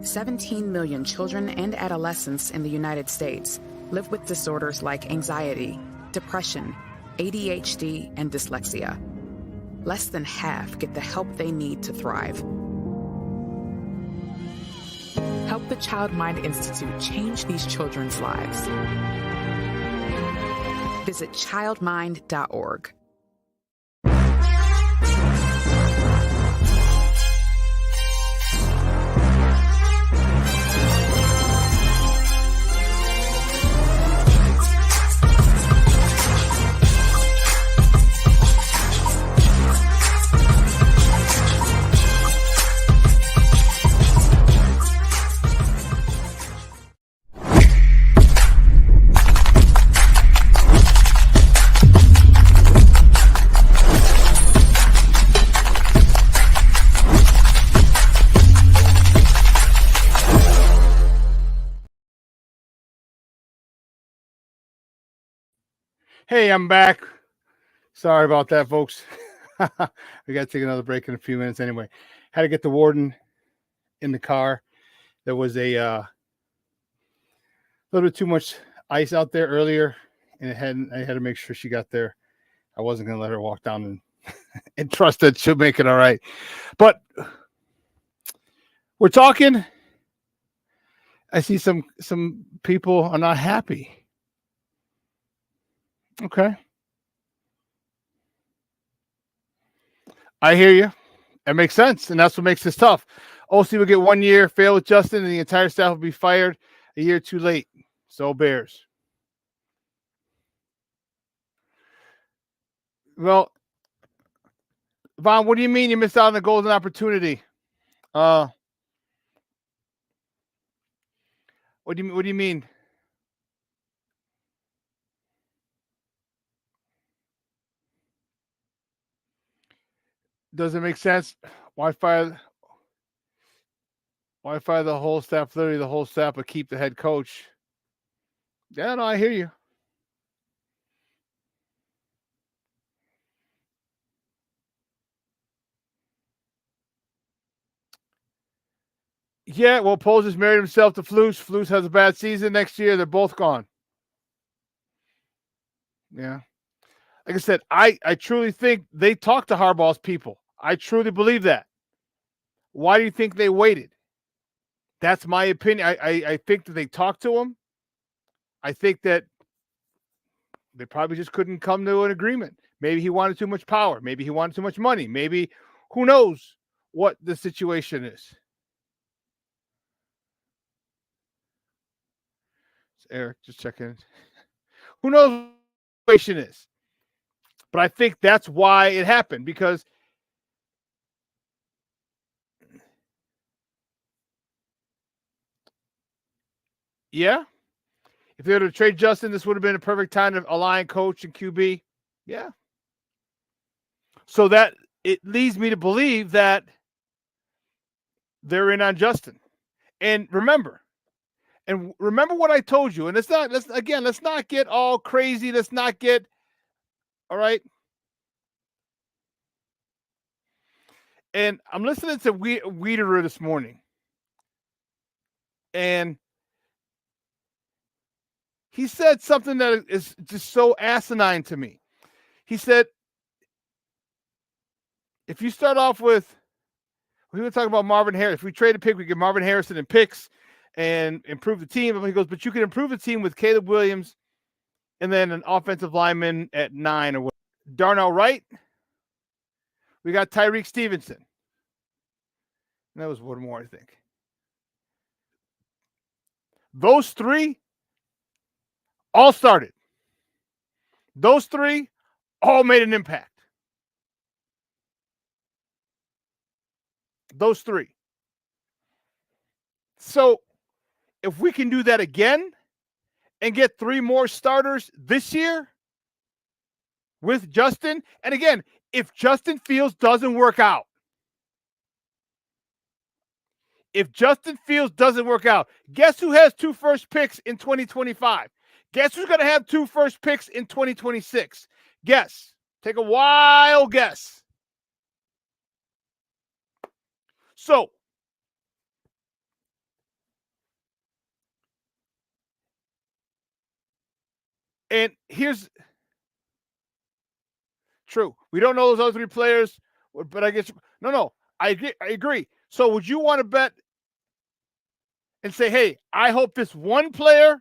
17 million children and adolescents in the United States live with disorders like anxiety, depression, ADHD, and dyslexia. Less than half get the help they need to thrive. Help the Child Mind Institute change these children's lives. Visit childmind.org. Hey, I'm back. Sorry about that, folks. We got to take another break in a few minutes anyway. Had to get the warden in the car. There was a little bit too much ice out there earlier, and I had to make sure she got there. I wasn't going to let her walk down and, and trust that she'll make it all right. But we're talking. I see some people are not happy. Okay. I hear you. It makes sense, and that's what makes this tough. OC will get 1 year, fail with Justin, and the entire staff will be fired a year too late. So Bears. Well, Vaughn, what do you mean you missed out on the golden opportunity? What do you mean? Does it make sense? Why fire the whole staff, literally the whole staff, but keep the head coach? Yeah, no, I hear you. Yeah, well, Poles has married himself to Flus. Flus has a bad season next year. They're both gone. Yeah. Like I said, I truly think they talked to Harbaugh's people. I truly believe that. Why do you think they waited? That's my opinion. I think that they talked to him. I think that they probably just couldn't come to an agreement. Maybe he wanted too much power. Maybe he wanted too much money. Maybe who knows what the situation is. It's Eric, just checking. Who knows what the situation is? But I think that's why it happened, because yeah, if they were to trade Justin, this would have been a perfect time to align coach and QB. Yeah. So that it leads me to believe that they're in on Justin. And remember what I told you. And let's not get all crazy. Let's not get all right. And I'm listening to Wiederer this morning. And he said something that is just so asinine to me. He said, if you start off with, we were talking about Marvin Harris. If we trade a pick, we get Marvin Harrison and picks and improve the team. He goes, but you can improve the team with Caleb Williams and then an offensive lineman at 9 or what. Darnell Wright. We got Tyreek Stevenson. And that was one more, I think. Those 3 all started. Those 3 all made an impact. Those 3. So if we can do that again and get 3 more starters this year with Justin, and again, if Justin Fields doesn't work out, guess who has 2 first picks in 2025? Guess who's going to have 2 first picks in 2026? Guess. Take a wild guess. So, and here's true. We don't know those other 3 players, but I guess I agree. So would you want to bet and say, hey, I hope this one player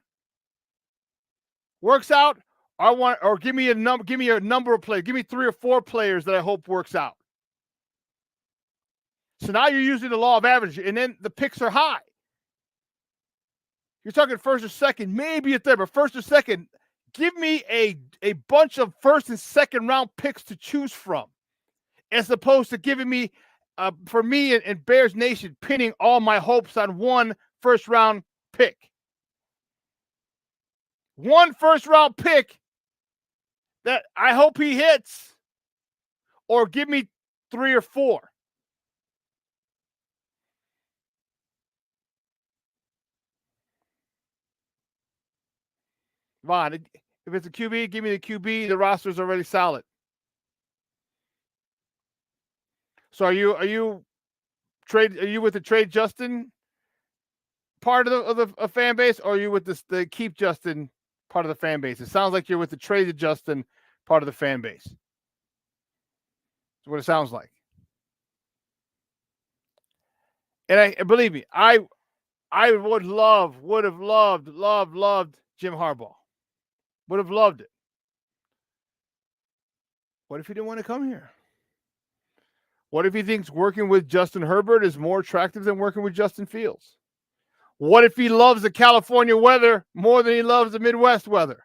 works out, or give me a number of players. Give me 3 or 4 players that I hope works out. So now you're using the law of average, and then the picks are high. You're talking first or second, maybe a third, but first or second, give me a bunch of first and second round picks to choose from, as opposed to giving me, for me and Bears Nation, pinning all my hopes on one first round pick. One first round pick that I hope he hits, or give me 3 or 4. Vaughn, if it's a QB, give me the QB. The roster's already solid. So are you with the trade Justin part of the fan base, or are you with the keep Justin part of the fan base? It sounds like you're with the trade Justin part of the fan base. That's what it sounds like. And believe me, I would have loved Jim Harbaugh. Would have loved it. What if he didn't want to come here? What if he thinks working with Justin Herbert is more attractive than working with Justin Fields? What if he loves the California weather more than he loves the Midwest weather?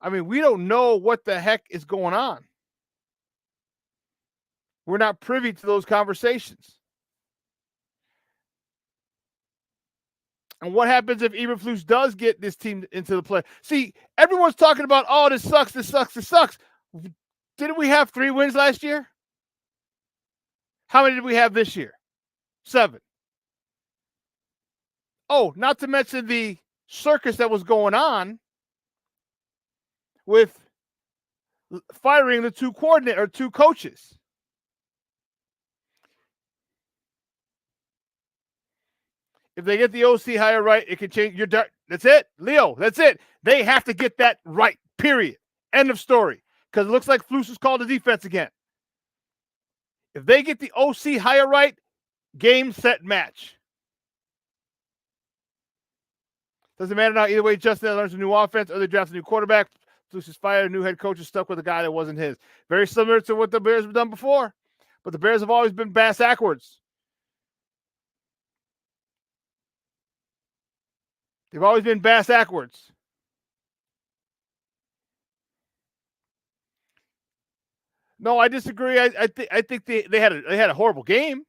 I mean, we don't know what the heck is going on. We're not privy to those conversations. And what happens if Eberflus does get this team into the play? See, everyone's talking about, oh, this sucks. Didn't we have 3 wins last year? How many did we have this year? 7. Oh, not to mention the circus that was going on with firing the 2 coaches. If they get the OC hire right, it can change. That's it, Leo. That's it. They have to get that right. Period. End of story. Because it looks like Flus has called the defense again. If they get the OC hire right, game, set, match. Doesn't matter now. Either way, Justin learns a new offense, or they draft a new quarterback. Flus is fired. A new head coach is stuck with a guy that wasn't his. Very similar to what the Bears have done before. But the Bears have always been bass-backwards. They've always been bass-backwards. No, I disagree. I think they had a horrible game.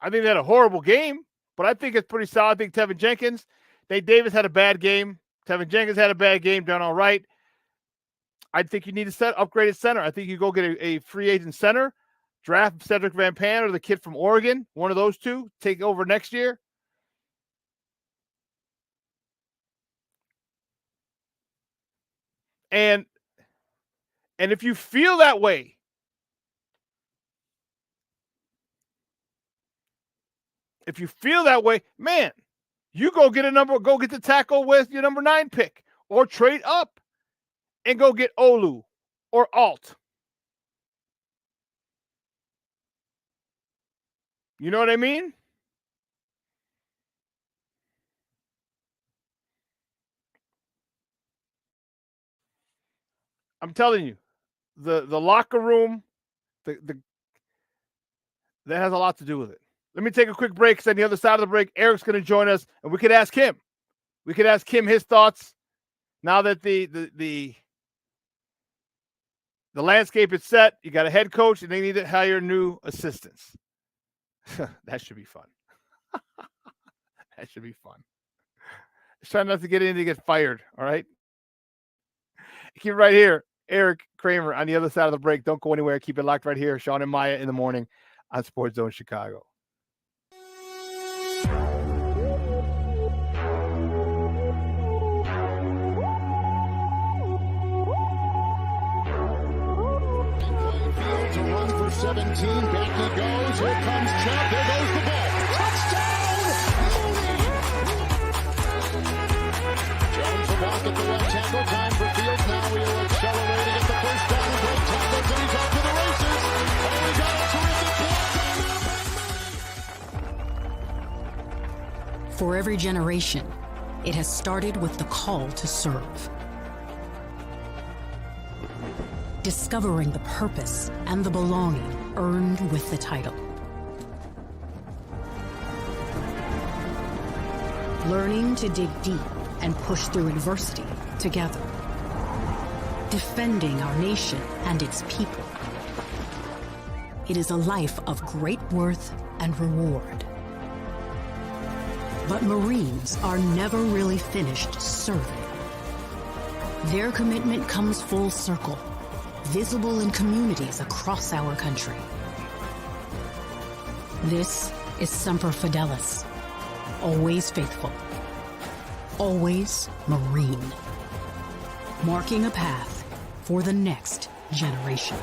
I think they had a horrible game, but I think it's pretty solid. I think Tevin Jenkins, Nate Davis had a bad game. Tevin Jenkins had a bad game, done all right. I think you need a upgraded center. I think you go get a free agent center, draft Cedric Van Pan or the kid from Oregon, one of those two, take over next year. And if you feel that way, man, you go get the tackle with your number 9 pick, or trade up and go get Olu or Alt. You know what I mean? I'm telling you, the locker room, that has a lot to do with it. Let me take a quick break, because on the other side of the break, Erik's going to join us, and we could ask him. We could ask him his thoughts now that the landscape is set. You got a head coach, and they need to hire new assistants. That should be fun. That should be fun. Just try not to get in to get fired, all right? Keep it right here. Erik Kramer on the other side of the break. Don't go anywhere. Keep it locked right here. Shawn and Maya in the morning on Sports Zone Chicago. To run for 17. Back he goes. Here comes Chubb. There goes the ball. Touchdown! Jones will walk at the left tackle. Time for Fields. Now he'll accelerate to get the first down. Great tackles, and he's off to the races. Oh, he got a terrific block. For every generation, it has started with the call to serve. Discovering the purpose and the belonging earned with the title. Learning to dig deep and push through adversity together. Defending our nation and its people. It is a life of great worth and reward. But Marines are never really finished serving. Their commitment comes full circle, visible in communities across our country. This is Semper Fidelis, always faithful, always Marine, marking a path for the next generation.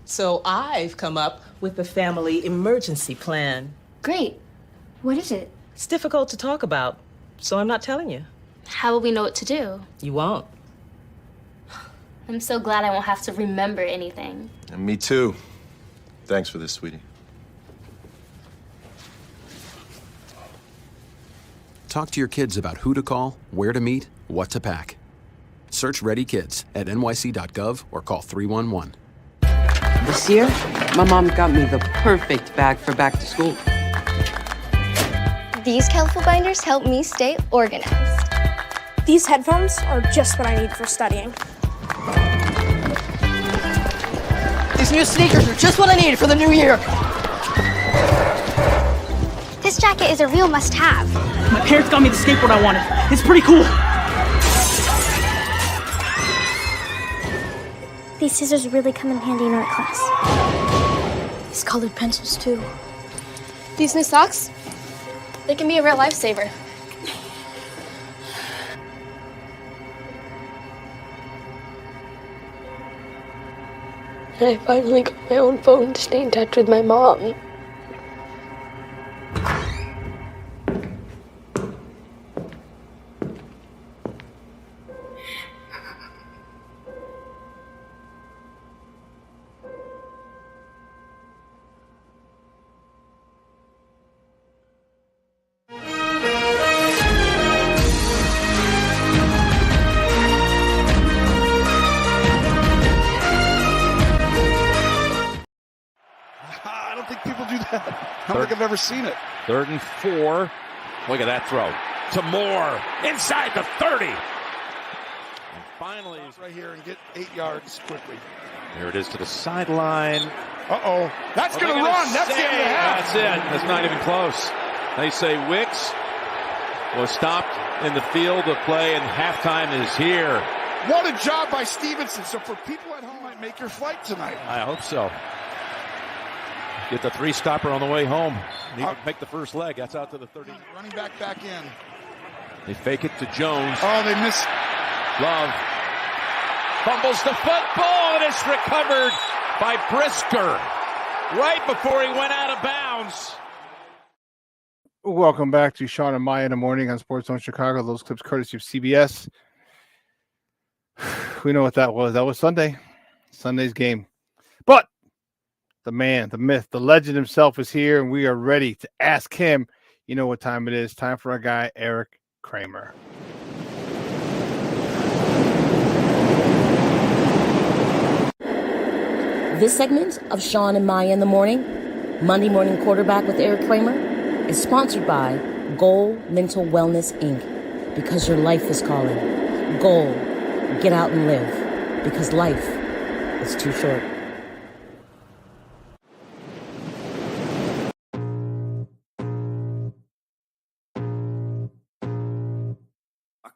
So I've come up with the family emergency plan. Great. What is it? It's difficult to talk about, so I'm not telling you. How will we know what to do? You won't. I'm so glad I won't have to remember anything. And me too. Thanks for this, sweetie. Talk to your kids about who to call, where to meet, what to pack. Search Ready Kids at nyc.gov or call 311. This year, my mom got me the perfect bag for back to school. These colorful binders help me stay organized. These headphones are just what I need for studying. These new sneakers are just what I need for the new year. This jacket is a real must-have. My parents got me the skateboard I wanted. It's pretty cool. These scissors really come in handy in art class. These colored pencils, too. These new socks, they can be a real lifesaver. And I finally got my own phone to stay in touch with my mom. I don't think I've ever seen it. 3rd and 4. Look at that throw. To Moore. Inside the 30. And finally, right here and get 8 yards quickly. Here it is to the sideline. Uh-oh. That's going to run. That's the end of the half. That's it. That's not even close. They say Wicks was stopped in the field of play, and halftime is here. What a job by Stevenson. So for people at home, you might make your flight tonight. I hope so. Get the 3-stopper on the way home. Make the first leg. That's out to the 30. Running back in. They fake it to Jones. Oh, they miss. Love fumbles the football, and it's recovered by Brisker right before he went out of bounds. Welcome back to Shawn and Maya in the morning on Sports Zone Chicago. Those clips courtesy of CBS. We know what that was. That was Sunday's game. But the man, the myth, the legend himself is here, and we are ready to ask him. You know what time it is. Time for our guy, Erik Kramer. This segment of Shawn and Maya in the morning, Monday Morning Quarterback with Erik Kramer, is sponsored by Goal Mental Wellness, Inc. Because your life is calling. Goal, get out and live. Because life is too short.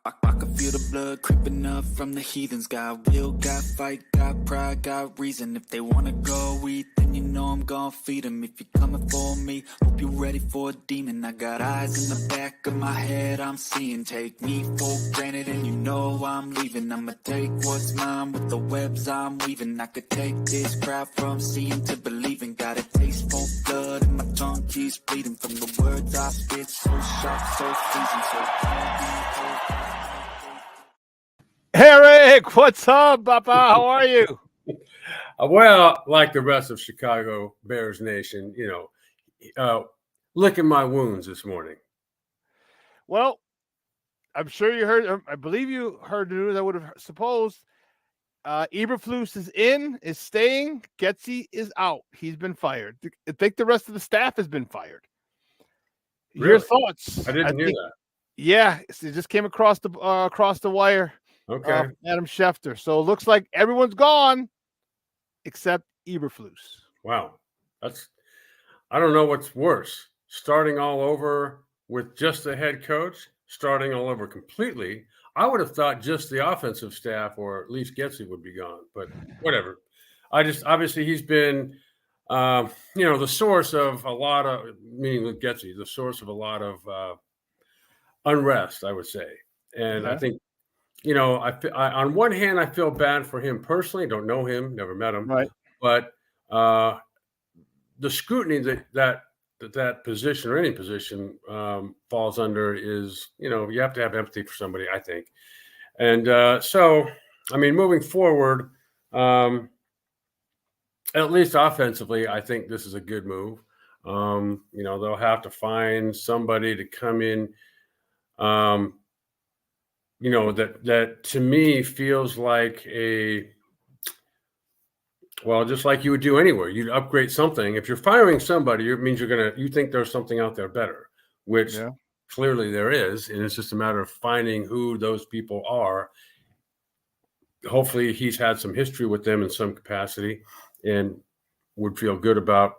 I can feel the blood creeping up from the heathens. Got will, got fight, got pride, got reason. If they wanna go eat, then you know I'm gonna feed them. If you're coming for me, hope you're ready for a demon. I got eyes in the back of my head, I'm seeing. Take me for granted and you know I'm leaving. I'ma take what's mine with the webs I'm weaving. I could take this crowd from seeing to believing. Got a taste for blood and my tongue keeps bleeding. From the words I spit, so sharp, so seasoned, so Erik, what's up, Papa? How are you? Well, like the rest of Chicago Bears Nation, licking my wounds this morning. Well, I'm sure you heard. I believe you heard the news. I would have supposed. Eberflus is staying. Getsy is out. He's been fired. I think the rest of the staff has been fired. Really? Your thoughts? I didn't hear that. Yeah, it just came across the wire. Okay. Adam Schefter. So it looks like everyone's gone except Eberflus. Wow. I don't know what's worse. Starting all over with just the head coach, starting all over completely. I would have thought just the offensive staff or at least Getsy would be gone, but whatever. Obviously he's been, the source of a lot of, meaning with Getsy, the source of a lot of unrest, I would say. And I think, on one hand, I feel bad for him personally. Don't know him, never met him. Right. But the scrutiny that position or any position falls under is, you have to have empathy for somebody, I think. And moving forward, at least offensively, I think this is a good move. They'll have to find somebody to come in. That to me feels like just like you would do anywhere. You'd upgrade something. If you're firing somebody, it means you think there's something out there better, which clearly there is. And it's just a matter of finding who those people are. Hopefully he's had some history with them in some capacity and would feel good about,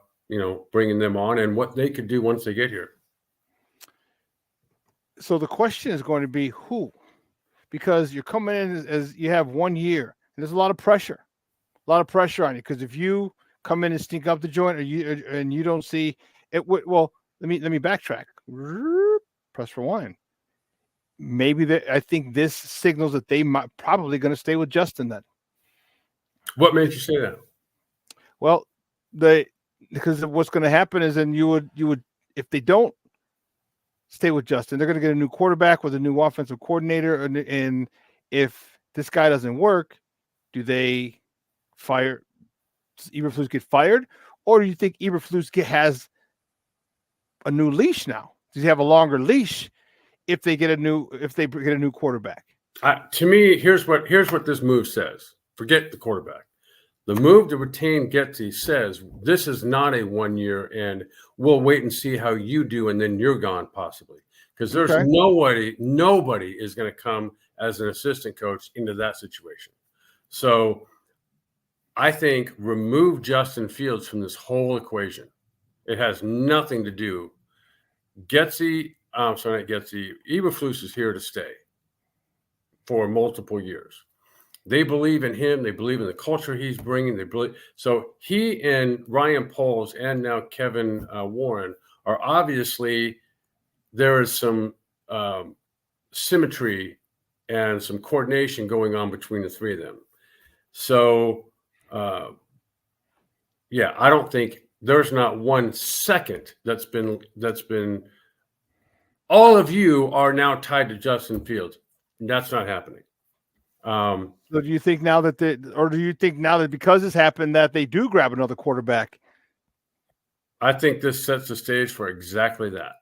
bringing them on and what they could do once they get here. So the question is going to be who? Because you're coming in as you have 1 year, and there's a lot of pressure on you. Because if you come in and sneak up the joint, and you don't see it, let me backtrack. Press rewind. Maybe I think this signals that they might probably going to stay with Justin. Then, what made you say that? Well, because what's going to happen is, then you would if they don't stay with Justin, they're going to get a new quarterback with a new offensive coordinator. And if this guy doesn't work, do they fire? Does Eberflus get fired? Or do you think Eberflus has a new leash now? Does he have a longer leash if they get a new quarterback? To me, here's what this move says. Forget the quarterback. The move to retain Getsy says this is not a 1 year and we'll wait and see how you do and then you're gone possibly. Because there's nobody is going to come as an assistant coach into that situation. So I think remove Justin Fields from this whole equation. It has nothing to do. Eberflus is here to stay for multiple years. They believe in him. They believe in the culture he's bringing. So he and Ryan Poles and now Kevin Warren are obviously, there is some symmetry and some coordination going on between the three of them. So, I don't think there's not 1 second that's been all of you are now tied to Justin Fields. And that's not happening. So do you think now that because this happened that they do grab another quarterback? I think this sets the stage for exactly that.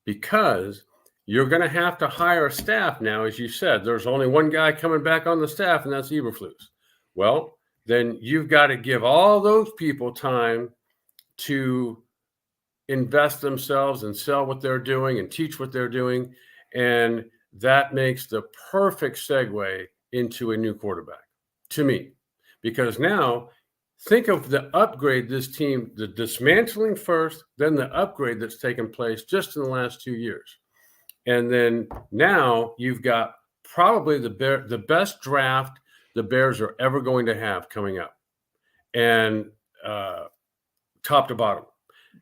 Because you're going to have to hire a staff now, as you said. There's only one guy coming back on the staff, and that's Eberflus. Well, then you've got to give all those people time to invest themselves and sell what they're doing and teach what they're doing. And that makes the perfect segue into a new quarterback to me. Because now think of the upgrade this team, the dismantling first, then the upgrade that's taken place just in the last 2 years. And then now you've got probably the best draft the Bears are ever going to have coming up. And top to bottom.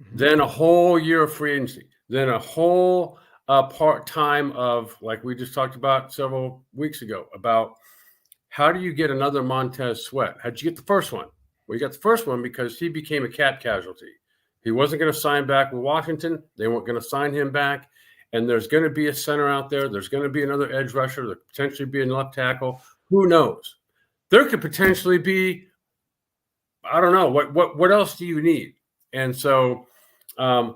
Mm-hmm. Then a whole year of free agency. Then a whole part-time of, like we just talked about several weeks ago, about how do you get another Montez Sweat? How'd you get the first one? Well, you got the first one because he became a cap casualty. He wasn't going to sign back with Washington. They weren't going to sign him back. And there's going to be a center out there. There's going to be another edge rusher. There could potentially be a left tackle. Who knows? There could potentially be, I don't know, what else do you need? And so as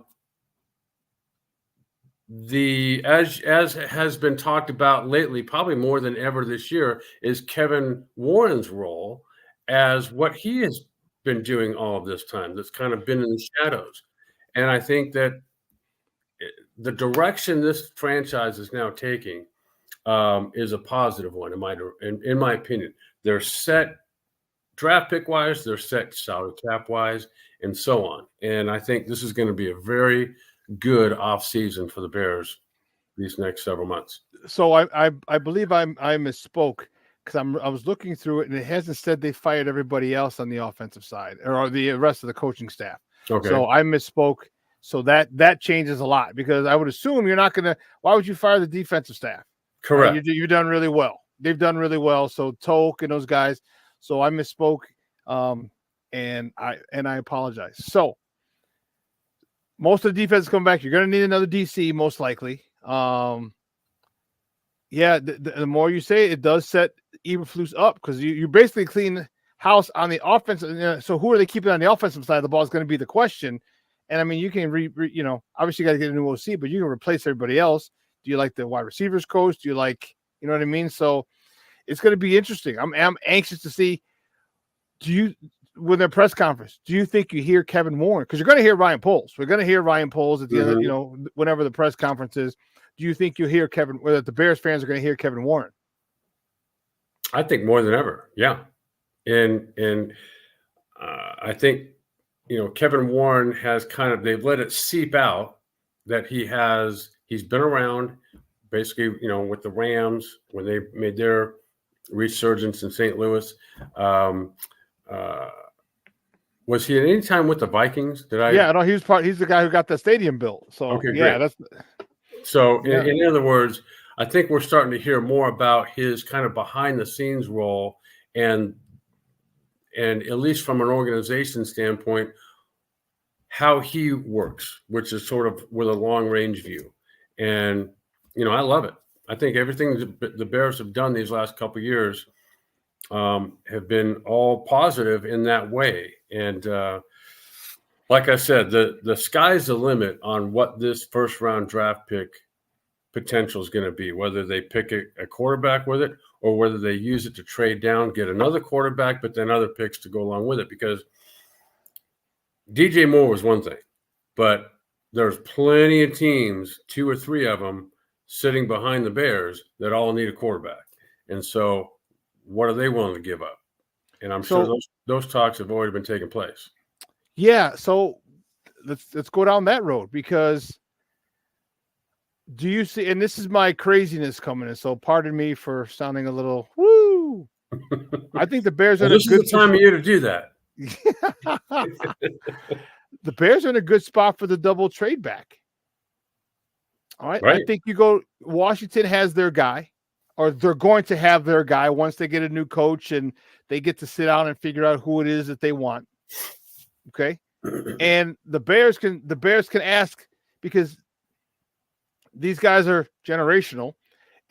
has been talked about lately, probably more than ever this year, is Kevin Warren's role as what he has been doing all of this time. That's kind of been in the shadows. And I think that the direction this franchise is now taking is a positive one, in my opinion. They're set draft pick wise, they're set salary cap wise, and so on. And I think this is going to be a very good offseason for the Bears these next several months. So I believe I misspoke because I was looking through it and it hasn't said they fired everybody else on the offensive side or the rest of the coaching staff. Okay. So I misspoke. So that changes a lot because I would assume you're not going to. Why would you fire the defensive staff? Correct. You've done really well. They've done really well. So Toke and those guys. So I misspoke, and I apologize. So most of the defense come back. You're going to need another DC most likely. The more you say it does set Eberflus up because you basically clean house on the offense. So who are they keeping on the offensive side of the ball is going to be the question. And I mean, you can obviously you got to get a new OC, but you can replace everybody else. Do you like the wide receivers coach? Do you like, you know what I mean? So it's going to be interesting. I'm anxious to see. With their press conference, do you think you hear Kevin Warren? Because you're going to hear Ryan Poles. We're going to hear Ryan Poles at the end of, whenever the press conference is. Do you think you'll hear whether the Bears fans are going to hear Kevin Warren? I think more than ever. Yeah. And I think, Kevin Warren has they've let it seep out that he's been around basically, with the Rams when they made their resurgence in St. Louis. Was he at any time with the Vikings? Yeah, no, he's the guy who got the stadium built. So okay, yeah, great. In other words, I think we're starting to hear more about his kind of behind the scenes role and at least from an organization standpoint, how he works, which is sort of with a long range view. And, I love it. I think everything the Bears have done these last couple of years have been all positive in that way. And like I said, the sky's the limit on what this first round draft pick potential is going to be, whether they pick a quarterback with it or whether they use it to trade down, get another quarterback, but then other picks to go along with it. Because DJ Moore was one thing, but there's plenty of teams, 2 or 3 of them, sitting behind the Bears that all need a quarterback. And so what are they willing to give up? And I'm sure those talks have already been taking place. Yeah, so let's go down that road because do you see, and this is my craziness coming in, so pardon me for sounding a little woo. I think the Bears are this is the time of year to do that. The Bears are in a good spot for the double trade back. All right. I think you go, Washington has their guy, or they're going to have their guy once they get a new coach and they get to sit down and figure out who it is that they want. Okay. And the Bears can ask, because these guys are generational,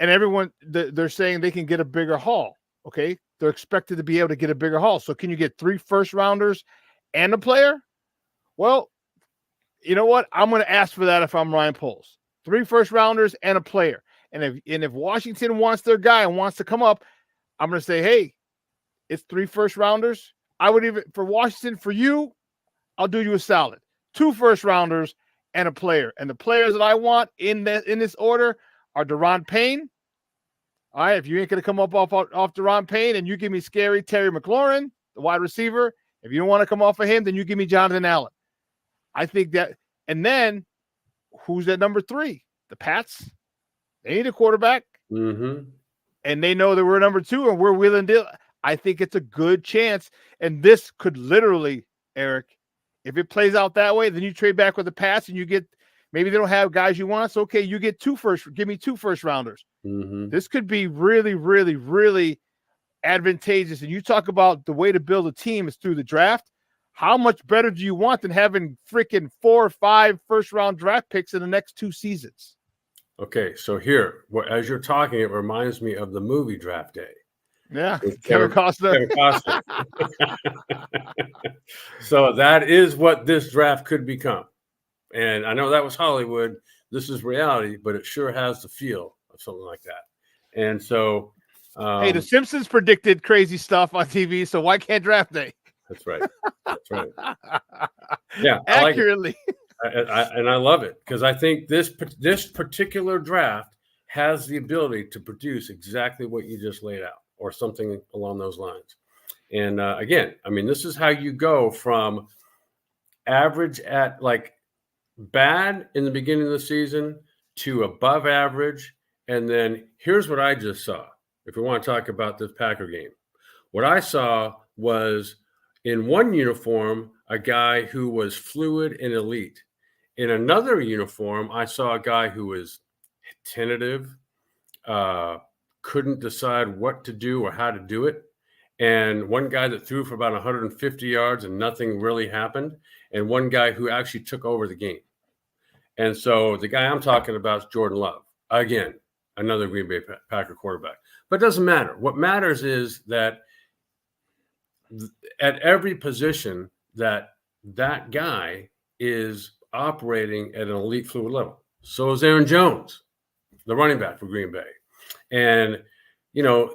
and everyone they're saying they can get a bigger haul. Okay, they're expected to be able to get a bigger haul. So can you get 3 first-rounders and a player? Well, you know what? I'm going to ask for that if I'm Ryan Poles. 3 first-rounders and a player. And if Washington wants their guy and wants to come up, I'm going to say, hey, it's 3 first-rounders. I would even, for Washington, for you, I'll do you a solid. 2 first-rounders and a player. And the players that I want in this order are Deron Payne. All right, if you ain't going to come up off Deron Payne and you give me scary Terry McLaurin, the wide receiver, if you don't want to come off of him, then you give me Jonathan Allen. I think that, and then who's at number 3? The Pats. They need a quarterback. Mm-hmm. And they know that we're number 2 and we're willing to. I think it's a good chance. And this could literally, Eric, if it plays out that way, then you trade back with the Pats and you get, maybe they don't have guys you want. So, okay, you get give me 2 first-rounders. Mm-hmm. This could be really, really, really advantageous. And you talk about the way to build a team is through the draft. How much better do you want than having freaking 4 or 5 first-round draft picks in the next 2 seasons? Okay, so here, as you're talking, it reminds me of the movie Draft Day. Yeah, Kevin Costner. So that is what this draft could become. And I know that was Hollywood. This is reality, but it sure has the feel of something like that. And so, hey, The Simpsons predicted crazy stuff on TV, so why can't Draft Day? That's right. That's right. Yeah, accurately. And I love it because I think this particular draft has the ability to produce exactly what you just laid out or something along those lines. And again, I mean, this is how you go from average at like bad in the beginning of the season to above average. And then here's what I just saw. If we want to talk about this Packer game, what I saw was in one uniform, a guy who was fluid and elite. In another uniform, I saw a guy who was tentative, couldn't decide what to do or how to do it. And one guy that threw for about 150 yards and nothing really happened. And one guy who actually took over the game. And so the guy I'm talking about is Jordan Love. Again, another Green Bay Packer quarterback. But it doesn't matter. What matters is that at every position that guy is operating at an elite fluid level. So is Aaron Jones, the running back for Green Bay. And, you know,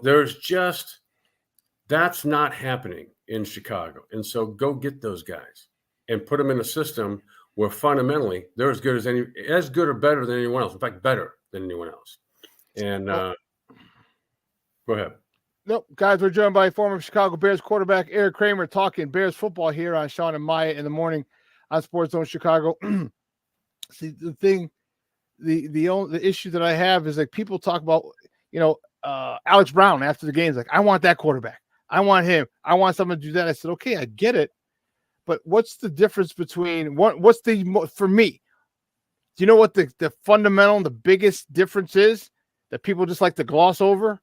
that's not happening in Chicago. And so go get those guys and put them in a system where fundamentally they're as good or better than anyone else. In fact, better than anyone else. And go ahead. Nope, guys, we're joined by former Chicago Bears quarterback Erik Kramer talking Bears football here on Shawn and Maya in the morning on Sports Zone Chicago. See, the thing, the issue that I have is like people talk about, you know, Alex Brown after the games, like, I want that quarterback. I want him. I want someone to do that. I said, okay, I get it. But what's the difference between for me, do you know what the fundamental and the biggest difference is that people just like to gloss over?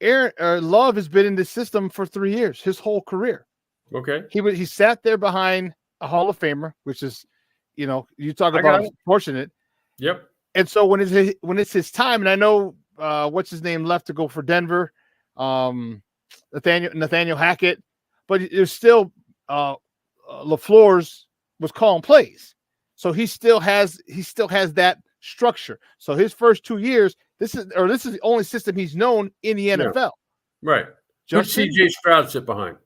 Love has been in this system for 3 years, his whole career. Okay. He sat there behind a Hall of Famer, which is, you know, you talk about fortunate. Yep. And so when it's his time, and I know what's his name left to go for Denver, Nathaniel Hackett, but there's still LaFleur's was calling plays, so he still has that structure. So his first 2 years, this is the only system he's known in the NFL. Yeah. Right. Who does CJ Stroud sit behind?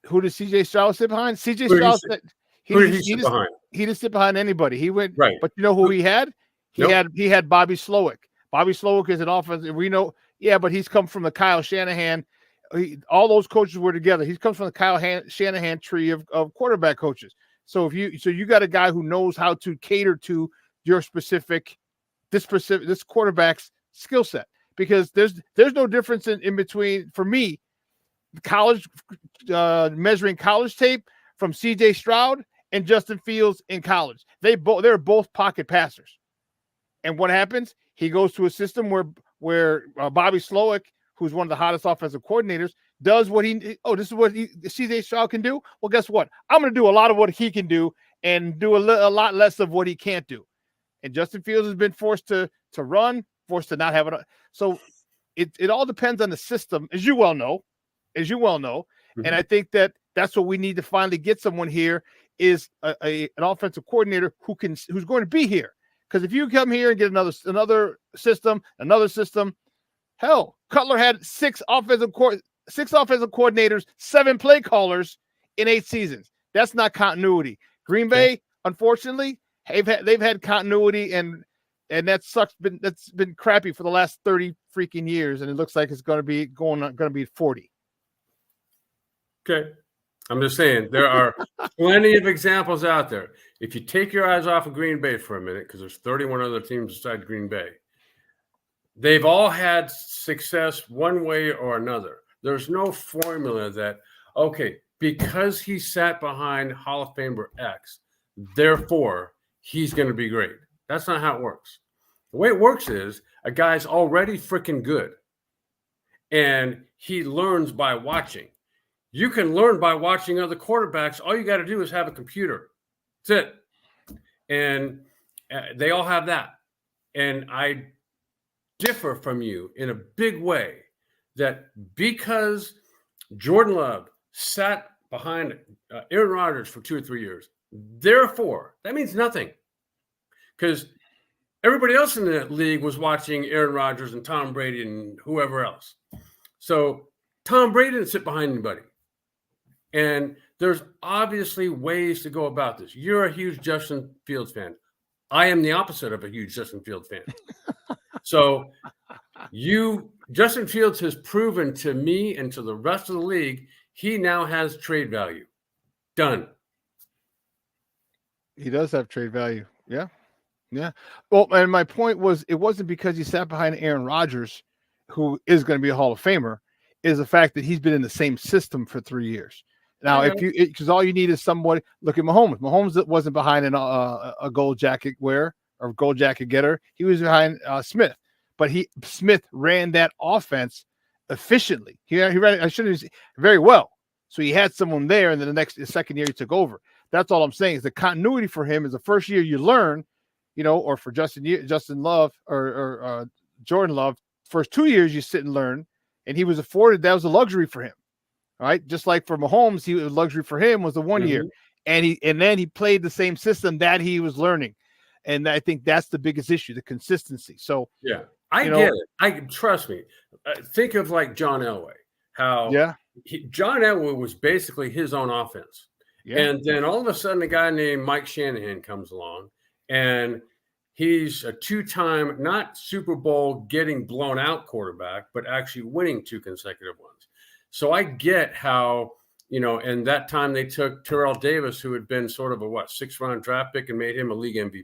Who does CJ Stroud sit behind? CJ Stroud he didn't sit behind anybody. He went right. But you know who he had? He had Bobby Slowick. Bobby Slowick is an offensive. We know, yeah, but he's come from the Kyle Shanahan. All those coaches were together. He comes from the Kyle Shanahan tree of quarterback coaches. So you got a guy who knows how to cater to your this quarterback's skill set, because there's no difference in between, for me, college measuring college tape from CJ Stroud and Justin Fields in college. They're both pocket passers. And what happens? He goes to a system where Bobby Slowick, who's one of the hottest offensive coordinators, does what this is what CJ Stroud can do. Well, guess what? I'm going to do a lot of what he can do and do a lot less of what he can't do. And Justin Fields has been forced to run, forced to not have it. So it all depends on the system, as you well know. Mm-hmm. And I think that's what we need to finally get someone here is an offensive coordinator who's going to be here. Because if you come here and get another system, hell, Cutler had six offensive coordinators, 7 play callers in 8 seasons. That's not continuity. Green Bay, unfortunately, they've had continuity, and that sucks. That's been crappy for the last 30 freaking years, and it looks like it's going to be 40. Okay. I'm just saying there are plenty of examples out there. If you take your eyes off of Green Bay for a minute, because there's 31 other teams besides Green Bay, they've all had success one way or another. There's no formula that, okay, because he sat behind Hall of Famer X, therefore he's going to be great. That's not how it works. The way it works is a guy's already freaking good, and he learns by watching. You can learn by watching other quarterbacks. All you got to do is have a computer. That's it. And they all have that. And I differ from you in a big way that because Jordan Love sat behind Aaron Rodgers for 2 or 3 years, therefore, that means nothing. Because everybody else in the league was watching Aaron Rodgers and Tom Brady and whoever else. So Tom Brady didn't sit behind anybody. And there's obviously ways to go about this. You're a huge Justin Fields fan. I am the opposite of a huge Justin Fields fan. So Justin Fields has proven to me and to the rest of the league, he now has trade value. Done. He does have trade value. Yeah. Yeah. Well, and my point was, it wasn't because he sat behind Aaron Rodgers, who is going to be a Hall of Famer, is the fact that he's been in the same system for 3 years. Now, because all you need is somebody. Look at Mahomes. Mahomes wasn't behind a gold jacket wearer or gold jacket getter. He was behind Smith, but Smith ran that offense efficiently. He ran. I shouldn't very well. So he had someone there, and then the second year he took over. That's all I'm saying is the continuity for him is the first year you learn, or for Justin Love or Jordan Love, first 2 years you sit and learn, and he was afforded. That was a luxury for him. All right, just like for Mahomes, the luxury for him was the 1 year, and then he played the same system that he was learning, and I think that's the biggest issue, the consistency. So yeah, I get it. Trust me. Think of like John Elway. How John Elway was basically his own offense, and then all of a sudden a guy named Mike Shanahan comes along, and he's a 2-time not Super Bowl getting blown out quarterback, but actually winning 2 consecutive ones. So I get how, and that time they took Terrell Davis, who had been sort of a 6th-round draft pick, and made him a league MVP.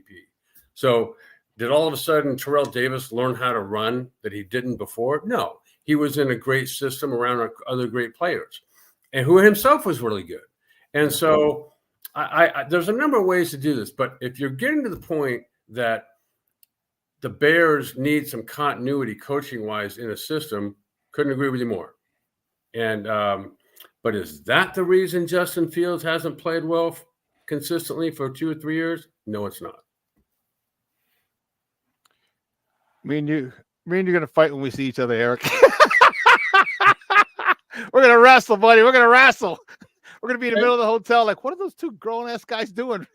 So did all of a sudden Terrell Davis learn how to run that he didn't before? No, he was in a great system around other great players, and who himself was really good. And so I there's a number of ways to do this, but if you're getting to the point that the Bears need some continuity coaching-wise in a system, couldn't agree with you more. And but is that the reason Justin Fields hasn't played well consistently for 2 or 3 years? No, it's not. Me and you're gonna fight when we see each other, Eric. We're gonna wrestle, buddy. We're gonna wrestle. We're gonna be in the middle of the hotel, like, what are those 2 grown-ass guys doing?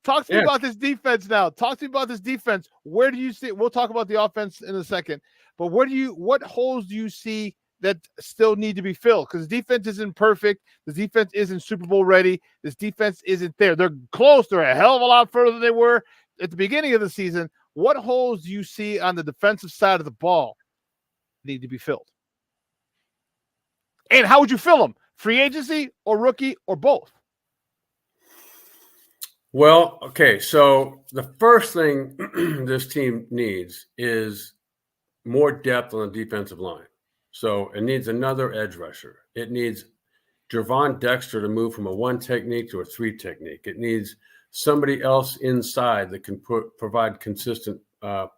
Talk to me about this defense now. Talk to me about this defense. Where do you see? We'll talk about the offense in a second, but what holes do you see that still need to be filled? Because the defense isn't perfect. The defense isn't Super Bowl ready. This defense isn't there. They're close. They're a hell of a lot further than they were at the beginning of the season. What holes do you see on the defensive side of the ball need to be filled? And how would you fill them? Free agency or rookie or both? Well, okay, so the first thing this team needs is more depth on the defensive line. So it needs another edge rusher. It needs Gervon Dexter to move from a 1 technique to a 3 technique. It needs somebody else inside that can provide consistent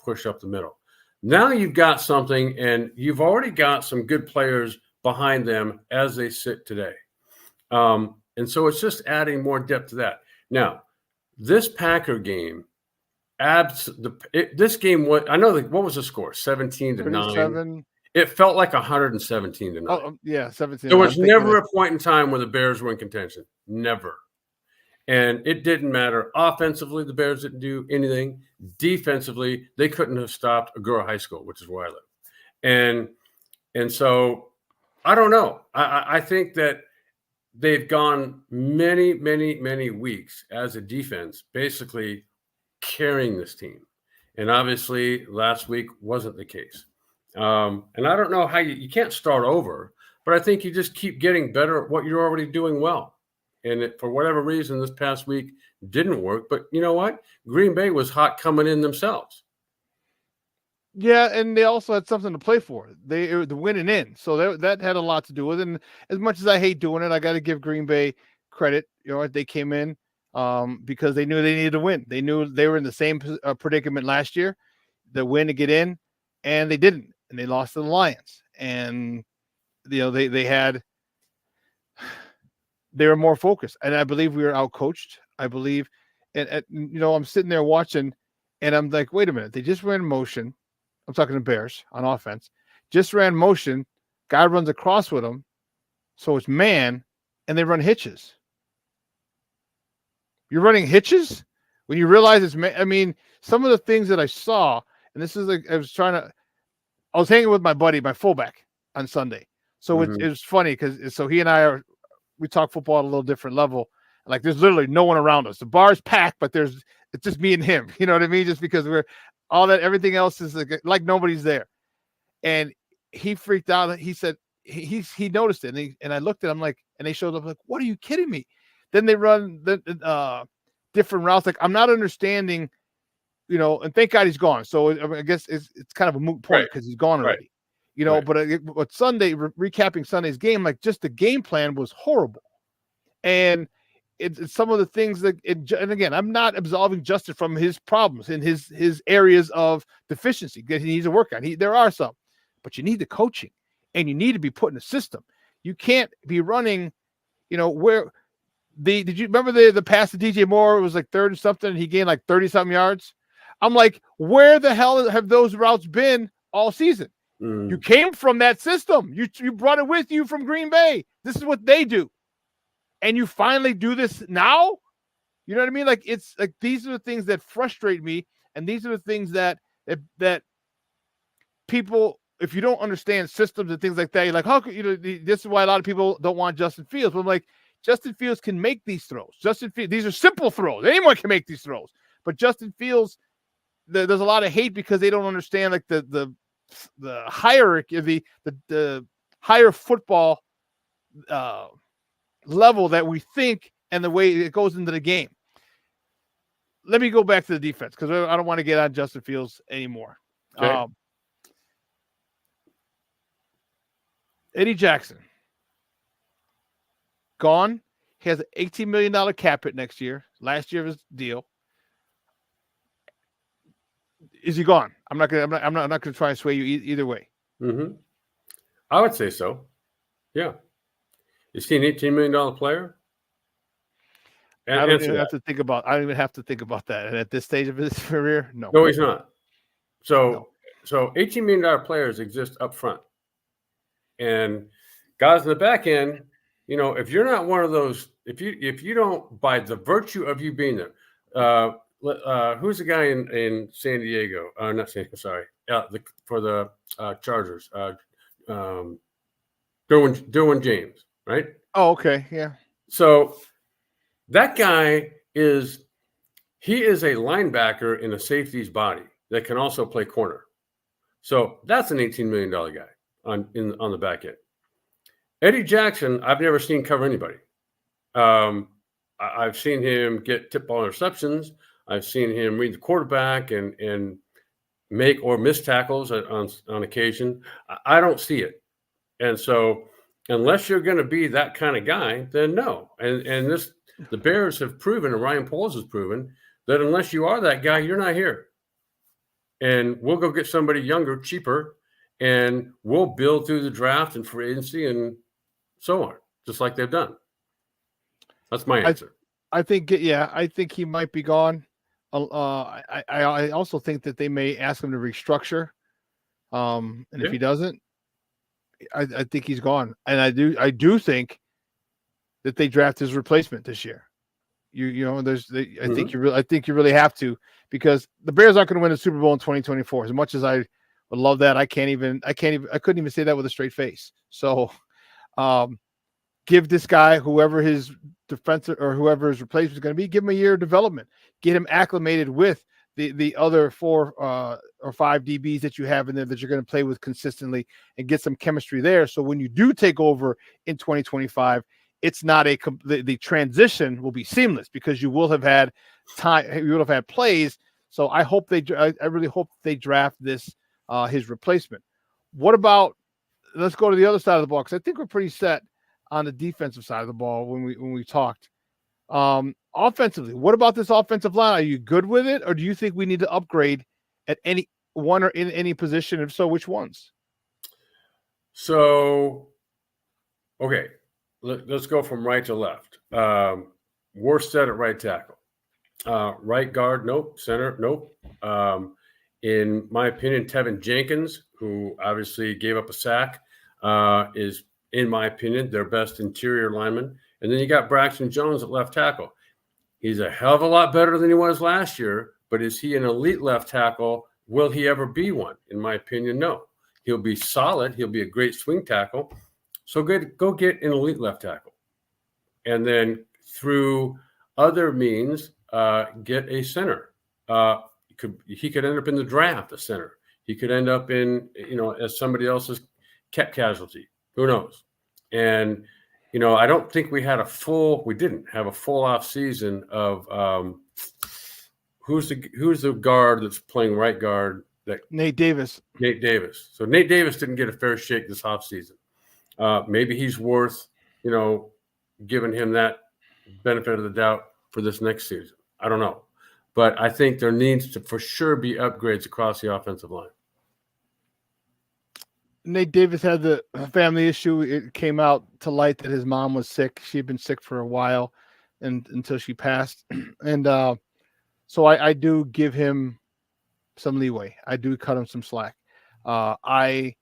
push up the middle. Now you've got something, and you've already got some good players behind them as they sit today. And so it's just adding more depth to that. Now, this Packer game, this game, what was the score? 17-9. It felt like 117-9. Oh, yeah, 17. There was never a point in time where the Bears were in contention. Never. And it didn't matter. Offensively, the Bears didn't do anything. Defensively, they couldn't have stopped Agoura High School, which is where I live. And so I don't know. I think that they've gone many, many, many weeks as a defense basically carrying this team. And obviously last week wasn't the case. And I don't know how you can't start over, but I think you just keep getting better at what you're already doing well. And for whatever reason, this past week didn't work. But you know what? Green Bay was hot coming in themselves. Yeah, and they also had something to play for. The winning in, so that had a lot to do with it. And as much as I hate doing it, I got to give Green Bay credit. You know, they came in because they knew they needed to win. They knew they were in the same predicament last year, the win to get in, and they didn't, and they lost to the Lions. And you know, they were more focused, and I believe we were outcoached. I believe, and you know, I'm sitting there watching, and I'm like, wait a minute, they just ran motion. I'm talking to Bears on offense. Just ran motion. Guy runs across with him. So it's man, and they run hitches. You're running hitches when you realize it's man. I mean, some of the things that I saw, and this is like, I was hanging with my buddy, my fullback on Sunday. So it was funny because he and I we talk football at a little different level. Like there's literally no one around us. The bar's packed, but it's just me and him. You know what I mean? Just because everything else is like nobody's there. And he freaked out. He said he noticed it, and I looked at him like, and they showed up like, what are you kidding me? Then they run the different routes. Like I'm not understanding, you know. And thank God he's gone. So I guess it's kind of a moot point because he's gone already. Right. You know, but Sunday, recapping Sunday's game, like just the game plan was horrible, and it's some of the things that. And again, I'm not absolving Justin from his problems and his areas of deficiency that he needs to work on. There are some, but you need the coaching, and you need to be put in a system. You can't be running, you know, where did you remember the pass to DJ Moore? It was like 3rd and something, and he gained like 30-something yards. I'm like, where the hell have those routes been all season? You came from that system. You brought it with you from Green Bay. This is what they do. And you finally do this now? You know what I mean? Like it's like these are the things that frustrate me, and these are the things that people, if you don't understand systems and things like that, you're like, how could you know? This is why a lot of people don't want Justin Fields. But I'm like, Justin Fields can make these throws. These are simple throws. Anyone can make these throws. But Justin Fields, there's a lot of hate because they don't understand like the hierarchy, the higher football level that we think and the way it goes into the game. Let me go back to the defense because I don't want to get on Justin Fields anymore. Okay. Eddie Jackson gone. He has an $18 million cap hit next year. Last year of his deal. Is he gone? I'm not gonna try and sway you either way. I would say so. Yeah. Is he an $18 million player? I don't even have to think about that. And at this stage of his career, no. No, he's not. So $18 million players exist up front. And guys in the back end, you know, if you're not one of those, if you don't, by the virtue of you being there, who's the guy in San Diego? Not San Diego, sorry. For the Chargers. Derwin James, right? Oh, okay. Yeah. So that guy is a linebacker in a safety's body that can also play corner. So that's an $18 million guy on the back end. Eddie Jackson, I've never seen cover anybody. I've seen him get tip ball interceptions. I've seen him read the quarterback and make or miss tackles on occasion. I don't see it. And so unless you're going to be that kind of guy, then no. And the Bears have proven, and Ryan Poles has proven, that unless you are that guy, you're not here. And we'll go get somebody younger, cheaper, and we'll build through the draft and free agency and so on, just like they've done. That's my answer. I think he might be gone. I also think that they may ask him to restructure. And if he doesn't, I think he's gone. And I do think that they draft his replacement this year. I think you really have to, because the Bears aren't going to win the Super Bowl in 2024. As much as I would love that, I couldn't even say that with a straight face. So, give this guy, whoever his defensive or whoever his replacement is going to be, give him a year of development, get him acclimated with the other 4 or 5 DBs that you have in there that you're going to play with consistently, and get some chemistry there. So when you do take over in 2025, it's not the transition will be seamless, because you will have had time, you will have had plays. So I really hope they draft this his replacement. What about, let's go to the other side of the ball, because I think we're pretty set on the defensive side of the ball when we talked. Offensively, what about this offensive line? Are you good with it, or do you think we need to upgrade at any one or in any position? If so, which ones? So, okay, let's go from right to left. Worst set at right tackle. Right guard, nope. Center, nope. In my opinion, Tevin Jenkins, who obviously gave up a sack, is, in my opinion, their best interior lineman. And then you got Braxton Jones at left tackle. He's a hell of a lot better than he was last year, but is he an elite left tackle? Will he ever be one? In my opinion, no. He'll be solid. He'll be a great swing tackle. So go get an elite left tackle. And then through other means, get a center. He could end up in the draft, a center. He could end up in, as somebody else's casualty. Who knows? And, I don't think we didn't have a full off season of who's the guard that's playing right guard? Nate Davis. So Nate Davis didn't get a fair shake this off season. Maybe he's worth, giving him that benefit of the doubt for this next season. I don't know. But I think there needs to for sure be upgrades across the offensive line. Nate Davis had the family issue. It came out to light that his mom was sick. She had been sick for a while, and until she passed. And so I do give him some leeway. I do cut him some slack. I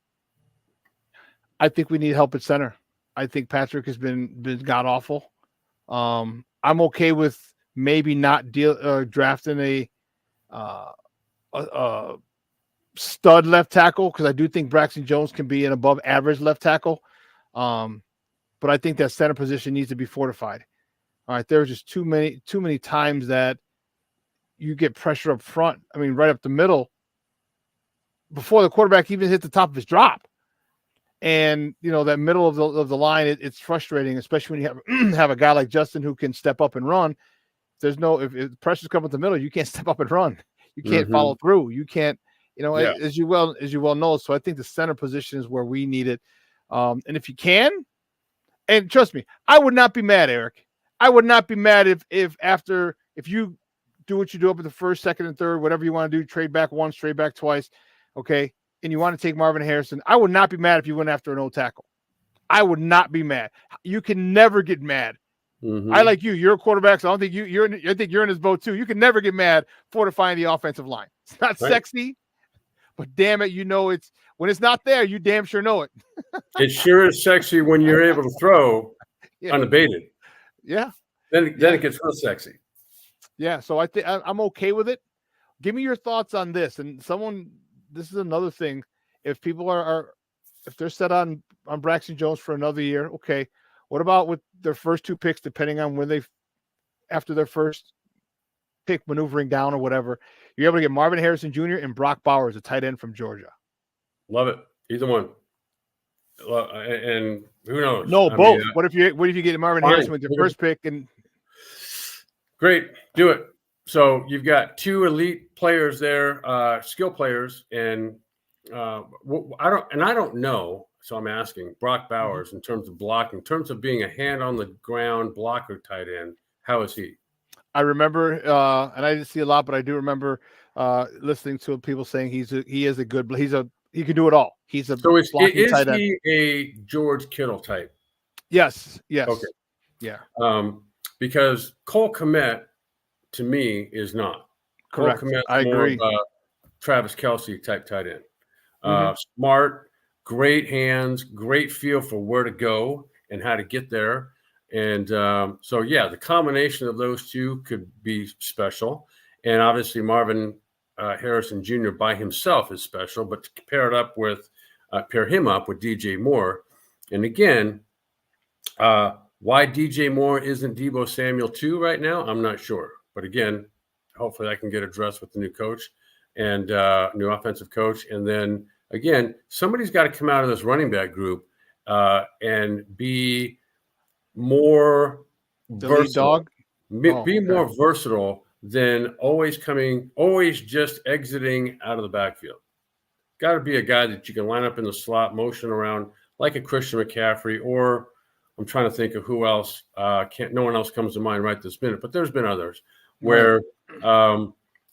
think we need help at center. I think Patrick has been god awful. I'm okay with maybe not drafting a stud left tackle, because I do think Braxton Jones can be an above average left tackle. But I think that center position needs to be fortified. All right. There are just too many times that you get pressure up front. I mean, right up the middle before the quarterback even hit the top of his drop. And, that middle of the line, it's frustrating, especially when you have a guy like Justin who can step up and run. If pressure's come up the middle, you can't step up and run. You can't follow through. You can't, as you well know. So I think the center position is where we need it. And if you can, and trust me, I would not be mad, Erik. I would not be mad if you do what you do up at the first, second, and third, whatever you want to do, trade back once, trade back twice, okay, and you want to take Marvin Harrison. I would not be mad if you went after an old tackle. I would not be mad. You can never get mad. Mm-hmm. I like you. You're a quarterback, so I don't think I think you're in his boat too. You can never get mad fortifying the offensive line. It's not sexy, but damn it, it's when it's not there, you damn sure know it. It sure is sexy when you're able to throw unabated. Yeah. Then it gets real sexy. Yeah. So I think I'm okay with it. Give me your thoughts on this. And this is another thing. If people if they're set on Braxton Jones for another year, okay. What about with their first 2 picks, depending on when after their first pick, maneuvering down or whatever, you're able to get Marvin Harrison Jr. and Brock Bowers, a tight end from Georgia. Love it. Either one. And who knows? No, both. What if you get Marvin Harrison with your first pick? And great, do it. So you've got 2 elite players there, skill players, and I don't know. So I'm asking Brock Bowers, in terms of blocking, in terms of being a hand on the ground blocker tight end, how is he? I remember, and I didn't see a lot, but I do remember listening to people saying he can do it all. He's a blocking tight end. Is he a George Kittle type? Yes. Okay. Yeah. because Cole Kmet, to me, is not. Correct. Cole Kmet's I more agree. of a Travis Kelce type tight end. Mhm. Smart, great hands, great feel for where to go and how to get there. And so, yeah, the combination of those two could be special. And obviously, Marvin Harrison Jr. by himself is special, but to pair him up with DJ Moore. And again, why DJ Moore isn't Deebo Samuel 2 right now, I'm not sure. But again, hopefully that can get addressed with the new coach and new offensive coach. And then, again, somebody's got to come out of this running back group and be more versatile. Be more versatile than always just exiting out of the backfield. Got to be a guy that you can line up in the slot, motion around like a Christian McCaffrey, or I'm trying to think of who else. No one else comes to mind right this minute, but there's been others where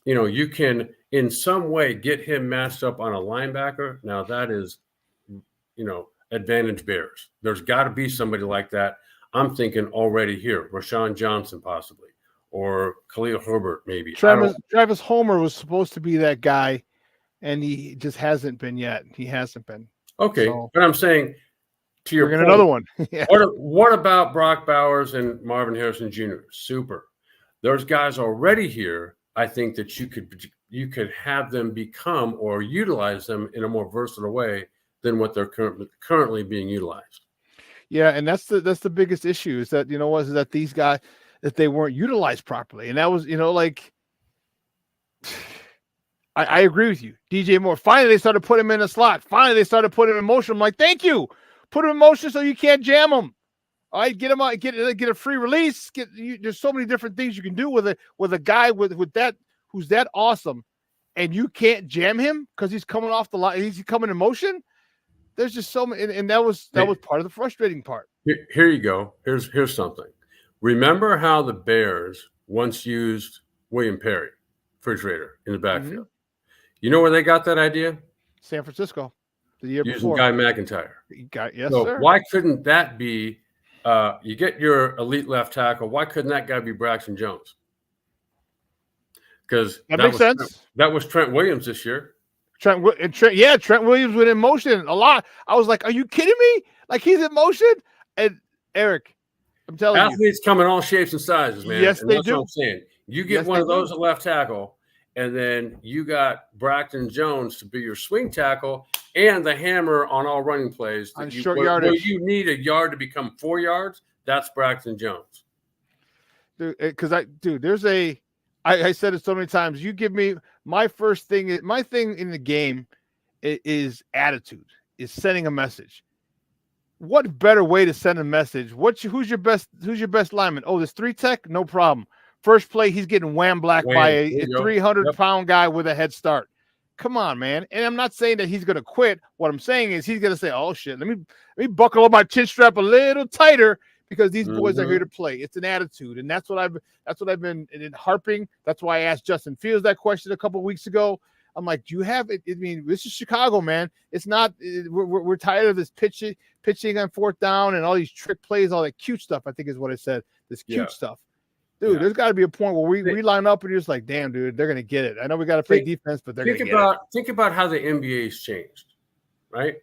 you can in some way get him matched up on a linebacker. Now that is, advantage bears. There's got to be somebody like that. I'm thinking already here, Rashawn Johnson possibly, or Khalil Herbert maybe. Travis Homer was supposed to be that guy, and he just hasn't been yet. He hasn't been. Okay, so, but I'm saying to your point, another one. Yeah. What about Brock Bowers and Marvin Harrison Jr.? Super. There's guys already here. I think that you could have them become or utilize them in a more versatile way than what they're currently being utilized. Yeah, and that's the biggest issue is that is that these guys that they weren't utilized properly, and that was I agree with you, DJ Moore. Finally, they started putting him in a slot. Finally, they started putting him in motion. I'm like, thank you, put him in motion so you can't jam him. All right, get him out, get a free release. There's so many different things you can do with a guy with that who's that awesome, and you can't jam him because he's coming off the line. He's coming in motion. There's just so many, and that was part of the frustrating part. Here you go. Here's something. Remember how the Bears once used William Perry, refrigerator, in the backfield? Mm-hmm. You know where they got that idea? San Francisco, the year using before. Guy McIntyre. Yes, so sir. Why couldn't that be? You get your elite left tackle. Why couldn't that guy be Braxton Jones? Because that makes sense. That was Trent Williams this year. Trent Williams went in motion a lot. I was like, are you kidding me? Like he's in motion? And Eric, I'm telling you. Athletes come in all shapes and sizes, man. Yes, they do. That's what I'm saying. You get one of those at left tackle, and then you got Braxton Jones to be your swing tackle and the hammer on all running plays. On short yardage. Where you need a yard to become 4 yards, that's Braxton Jones. Dude, because I said it so many times. You give me my thing in the game is attitude, is sending a message. What better way to send a message? Who's your best lineman? Oh, there's 3 tech, no problem. First play, he's getting wham black by a 300-pound guy with a head start. Come on, man. And I'm not saying that he's going to quit. What I'm saying is he's going to say, "Oh shit, let me buckle up my chin strap a little tighter." Because these boys are here to play. It's an attitude, and that's what I've been harping. That's why I asked Justin Fields that question a couple of weeks ago. I'm like, do you have it? I mean, this is Chicago, man. It's not. We're tired of this pitching on 4th down and all these trick plays, all that cute stuff. I think is what I said. This cute stuff, dude. There's got to be a point where we line up and you're just like, damn, dude, they're gonna get it. I know we got to play defense, but they're gonna get it. Think about how the NBA's changed, right?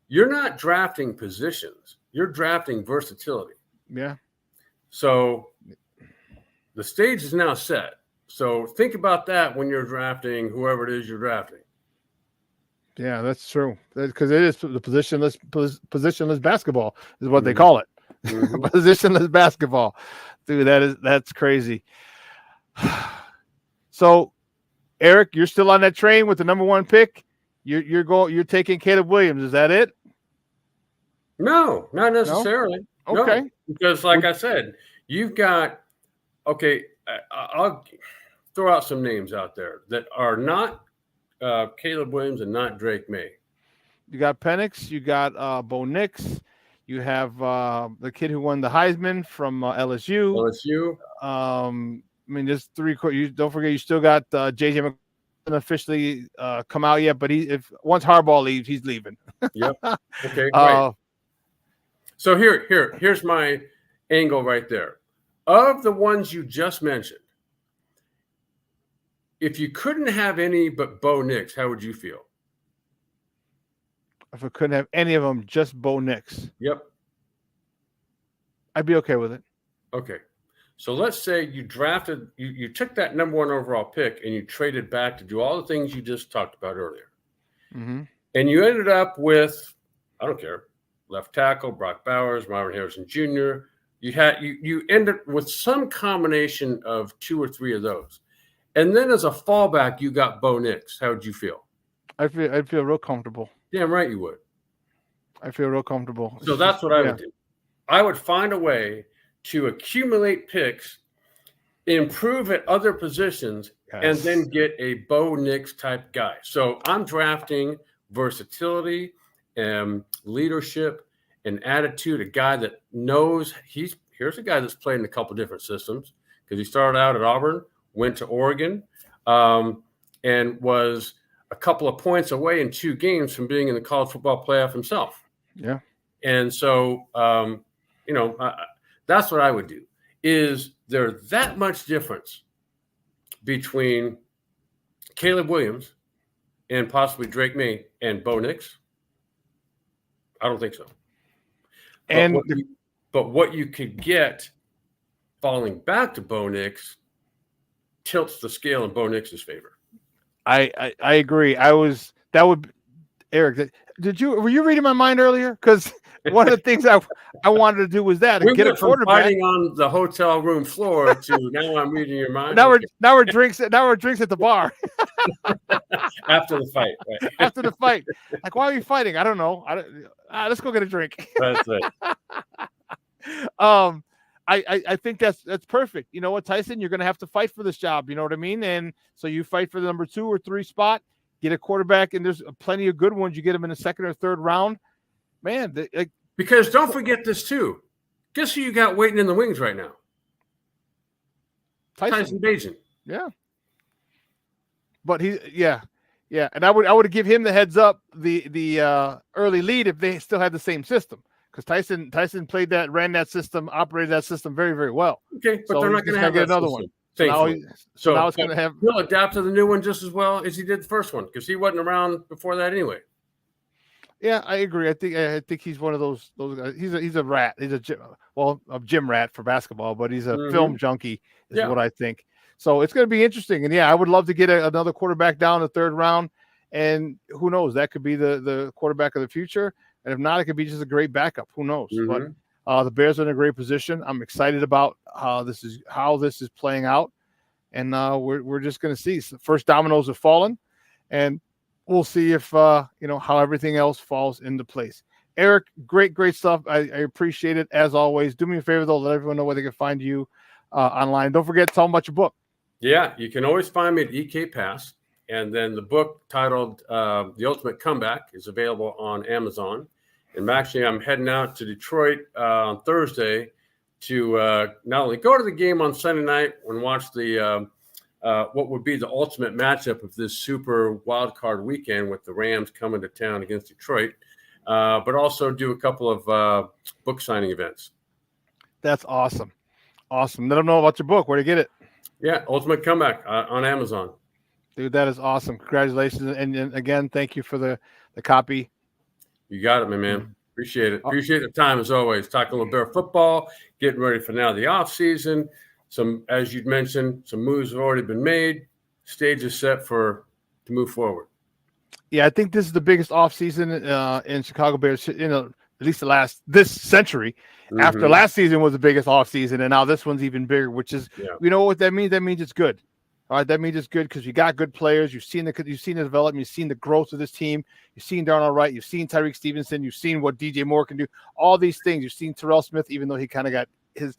You're not drafting positions. You're drafting versatility. Yeah. So the stage is now set. So think about that when you're drafting whoever it is you're drafting. Yeah, that's true. Because it is the positionless basketball is what they call it. Mm-hmm. Positionless basketball. Dude, that's crazy. So, Eric, you're still on that train with the number 1 pick. You're taking Caleb Williams. Is that it? No, not necessarily. No? Okay. No, because like I said, you've got I'll throw out some names out there that are not Caleb Williams and not Drake May. You got Penix, you got Bo Nix, you have the kid who won the Heisman from LSU. I mean, there's 3. You don't forget, you still got JJ McCarthy officially come out yet, but once Harbaugh leaves, he's leaving. Yep. Okay. Great. So here's my angle right there. Of the ones you just mentioned, if you couldn't have any but Bo Nix, how would you feel? If I couldn't have any of them, just Bo Nix. Yep. I'd be okay with it. Okay. So let's say you drafted, you took that number 1 overall pick and you traded back to do all the things you just talked about earlier. Mm-hmm. And you ended up with, I don't care, left tackle, Brock Bowers, Marvin Harrison Jr. You ended with some combination of 2 or 3 of those. And then as a fallback, you got Bo Nix. How would you feel? I'd feel real comfortable. Damn right you would. I feel real comfortable. So that's what I would do. I would find a way to accumulate picks, improve at other positions, and then get a Bo Nix type guy. So I'm drafting versatility and leadership and attitude, a guy that knows here's a guy that's played in a couple different systems because he started out at Auburn, went to Oregon, and was a couple of points away in 2 games from being in the college football playoff himself. Yeah. And so, that's what I would do. Is there that much difference between Caleb Williams and possibly Drake May and Bo Nix? I don't think so. But what you could get falling back to Bo Nix tilts the scale in Bo Nix's favor. I agree. Eric, were you reading my mind earlier? Because one of the things I wanted to do was that we get a went from quarterback fighting on the hotel room floor to now I'm reading your mind. Now we're drinks at the bar. After the fight. Right? After the fight. Like, why are we fighting? I don't know. Let's go get a drink. That's it. I think that's perfect. You know what, Tyson? You're going to have to fight for this job. You know what I mean? And so you fight for the number 2 or 3 spot, get a quarterback, and there's plenty of good ones. You get them in the 2nd or 3rd round. Man, because don't forget this too. Guess who you got waiting in the wings right now? Tyson Bagent. Yeah. But and I would give him the heads up, the early lead if they still had the same system. Because Tyson ran that system, operated that system very, very well. Okay, but they're not going to have get another one. So now it's going to have. He'll adapt to the new one just as well as he did the first one because he wasn't around before that anyway. Yeah, I agree. I think he's one of those guys. He's a rat. He's a gym rat for basketball, but he's a film junkie. Is what I think. So it's going to be interesting. And I would love to get another quarterback down the 3rd round. And who knows? That could be the quarterback of the future. And if not, it could be just a great backup. Who knows? But the Bears are in a great position. I'm excited about how this is playing out, and we're just going to see. So first dominoes have fallen, and we'll see if how everything else falls into place. Erik, great stuff. I appreciate it as always. Do me a favor though, let everyone know where they can find you online. Don't forget to tell them about your book. Yeah, you can always find me at EK Pass, and then the book titled "The Ultimate Comeback" is available on Amazon. And actually, I'm heading out to Detroit on Thursday to not only go to the game on Sunday night and watch the what would be the ultimate matchup of this super wild card weekend with the Rams coming to town against Detroit, but also do a couple of book signing events. That's awesome. Awesome. Let them know about your book. Where to get it? Yeah, Ultimate Comeback on Amazon. Dude, that is awesome. Congratulations. And again, thank you for the copy. You got it, my man. Appreciate it. Appreciate the time as always. Talking a little Bear football, getting ready for now the off season. Some, as you'd mentioned, some moves have already been made. Stage is set to move forward. Yeah, I think this is the biggest off season in Chicago Bears, at least this century. Mm-hmm. After last season was the biggest off season, and now this one's even bigger. Which is, you know what that means? That means it's good. All right, that means it's good because you got good players. You've seen the development. You've seen the growth of this team. You've seen Darnell Wright. You've seen Tyreek Stevenson. You've seen what DJ Moore can do. All these things. You've seen Terrell Smith, even though he kind of got his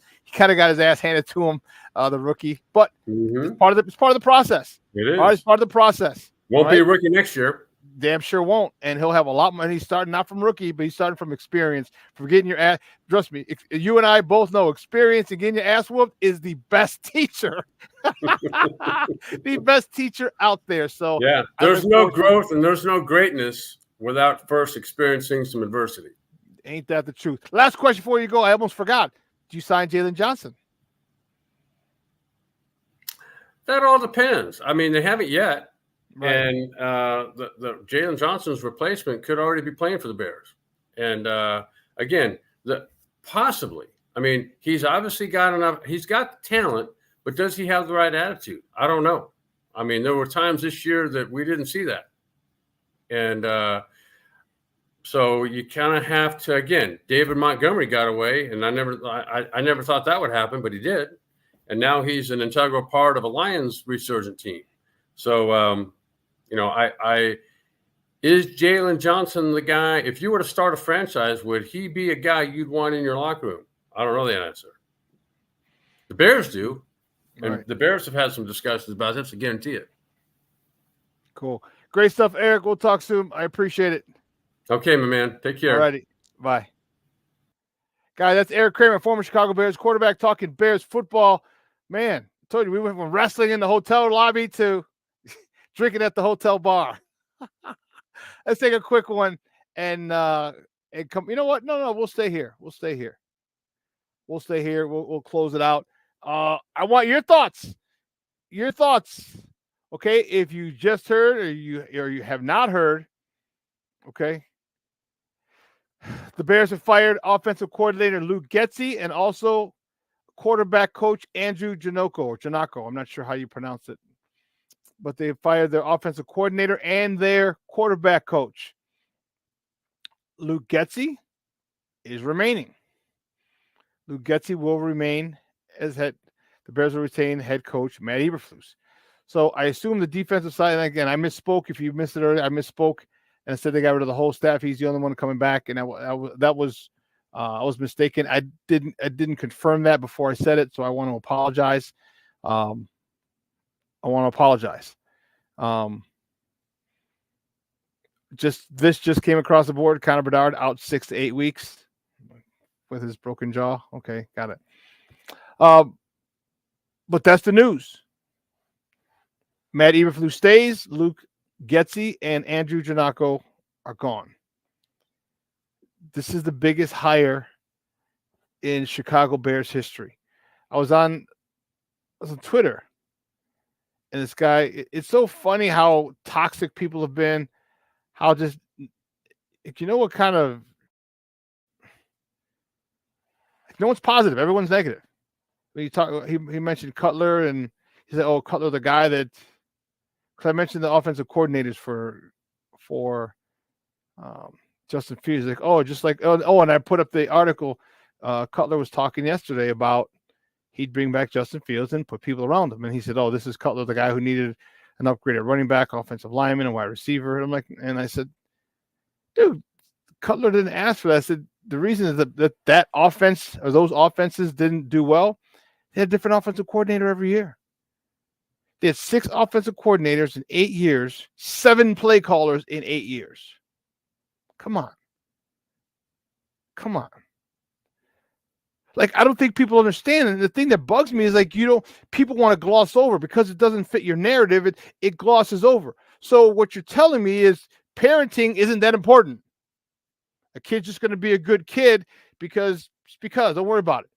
ass handed to him, the rookie. But it's part of the process. It is. All right, it's part of the process. Won't be a rookie next year. Damn sure won't. And he'll have a lot more. And he's starting not from rookie, but he's starting from experience, from getting your ass. Trust me, you and I both know experience and getting your ass whooped is the best teacher. The best teacher out there. So yeah, there's no growth and there's no greatness without first experiencing some adversity. Ain't that the truth? Last question before you go. I almost forgot. Do you sign Jalen Johnson? That all depends. I mean, they haven't yet. Right. And the Jalen Johnson's replacement could already be playing for the Bears. And again, possibly. I mean, he's obviously got enough. He's got the talent, but does he have the right attitude? I don't know. I mean, there were times this year that we didn't see that. And so you kind of have to, again, David Montgomery got away, and I never thought that would happen, but he did. And now he's an integral part of a Lions resurgent team. So, is Jalen Johnson the guy? If you were to start a franchise, would he be a guy you'd want in your locker room? I don't know the answer. The Bears do. And Right. the Bears have had some discussions about this, I guarantee it. Cool. Great stuff, Eric. We'll talk soon. I appreciate it. Okay, my man. Take care. All righty. Bye. Guys, that's Erik Kramer, former Chicago Bears quarterback, talking Bears football. Man, I told you we went from wrestling in the hotel lobby to drinking at the hotel bar. Let's take a quick one and come. You know what? No, we'll stay here. We'll stay here. We'll close it out. I want your thoughts. Your thoughts. Okay, if you just heard or you have not heard, okay. The Bears have fired offensive coordinator Luke Getsy and also quarterback coach Andrew Janocko. I'm not sure how you pronounce it. But they fired their offensive coordinator and their quarterback coach. Luke Getsy is remaining. Luke Getsy will remain as head. The Bears will retain head coach Matt Eberflus. So I assume the defensive side, and again, I misspoke. If you missed it earlier, I misspoke and said they got rid of the whole staff. He's the only one coming back, and I was mistaken. I didn't confirm that before I said it, so I want to apologize. Just came across the board. Connor Bedard out 6 to 8 weeks with his broken jaw. Okay, got it. But that's the news. Matt Eberflus stays. Luke Getsy and Andrew Janocko are gone. This is the biggest hire in Chicago Bears history. I was on Twitter, and this guy, it's so funny how toxic people have been, how just, you know what kind of, no one's positive, everyone's negative. When you talk, he mentioned Cutler, and he said, "Oh, Cutler, the guy that," because I mentioned the offensive coordinators for Justin Fields. Like, and I put up the article. Cutler was talking yesterday about he'd bring back Justin Fields and put people around him, and he said, "Oh, this is Cutler, the guy who needed an upgraded running back, offensive lineman, and wide receiver." And I said, "Dude, Cutler didn't ask for that." I said, "The reason is that offense or those offenses didn't do well. They had a different offensive coordinator every year. They had 6 offensive coordinators in 8 years, 7 play callers in 8 years. Come on. Like, I don't think people understand. And the thing that bugs me is people want to gloss over because it doesn't fit your narrative. It glosses over. So what you're telling me is parenting isn't that important. A kid's just going to be a good kid because don't worry about it.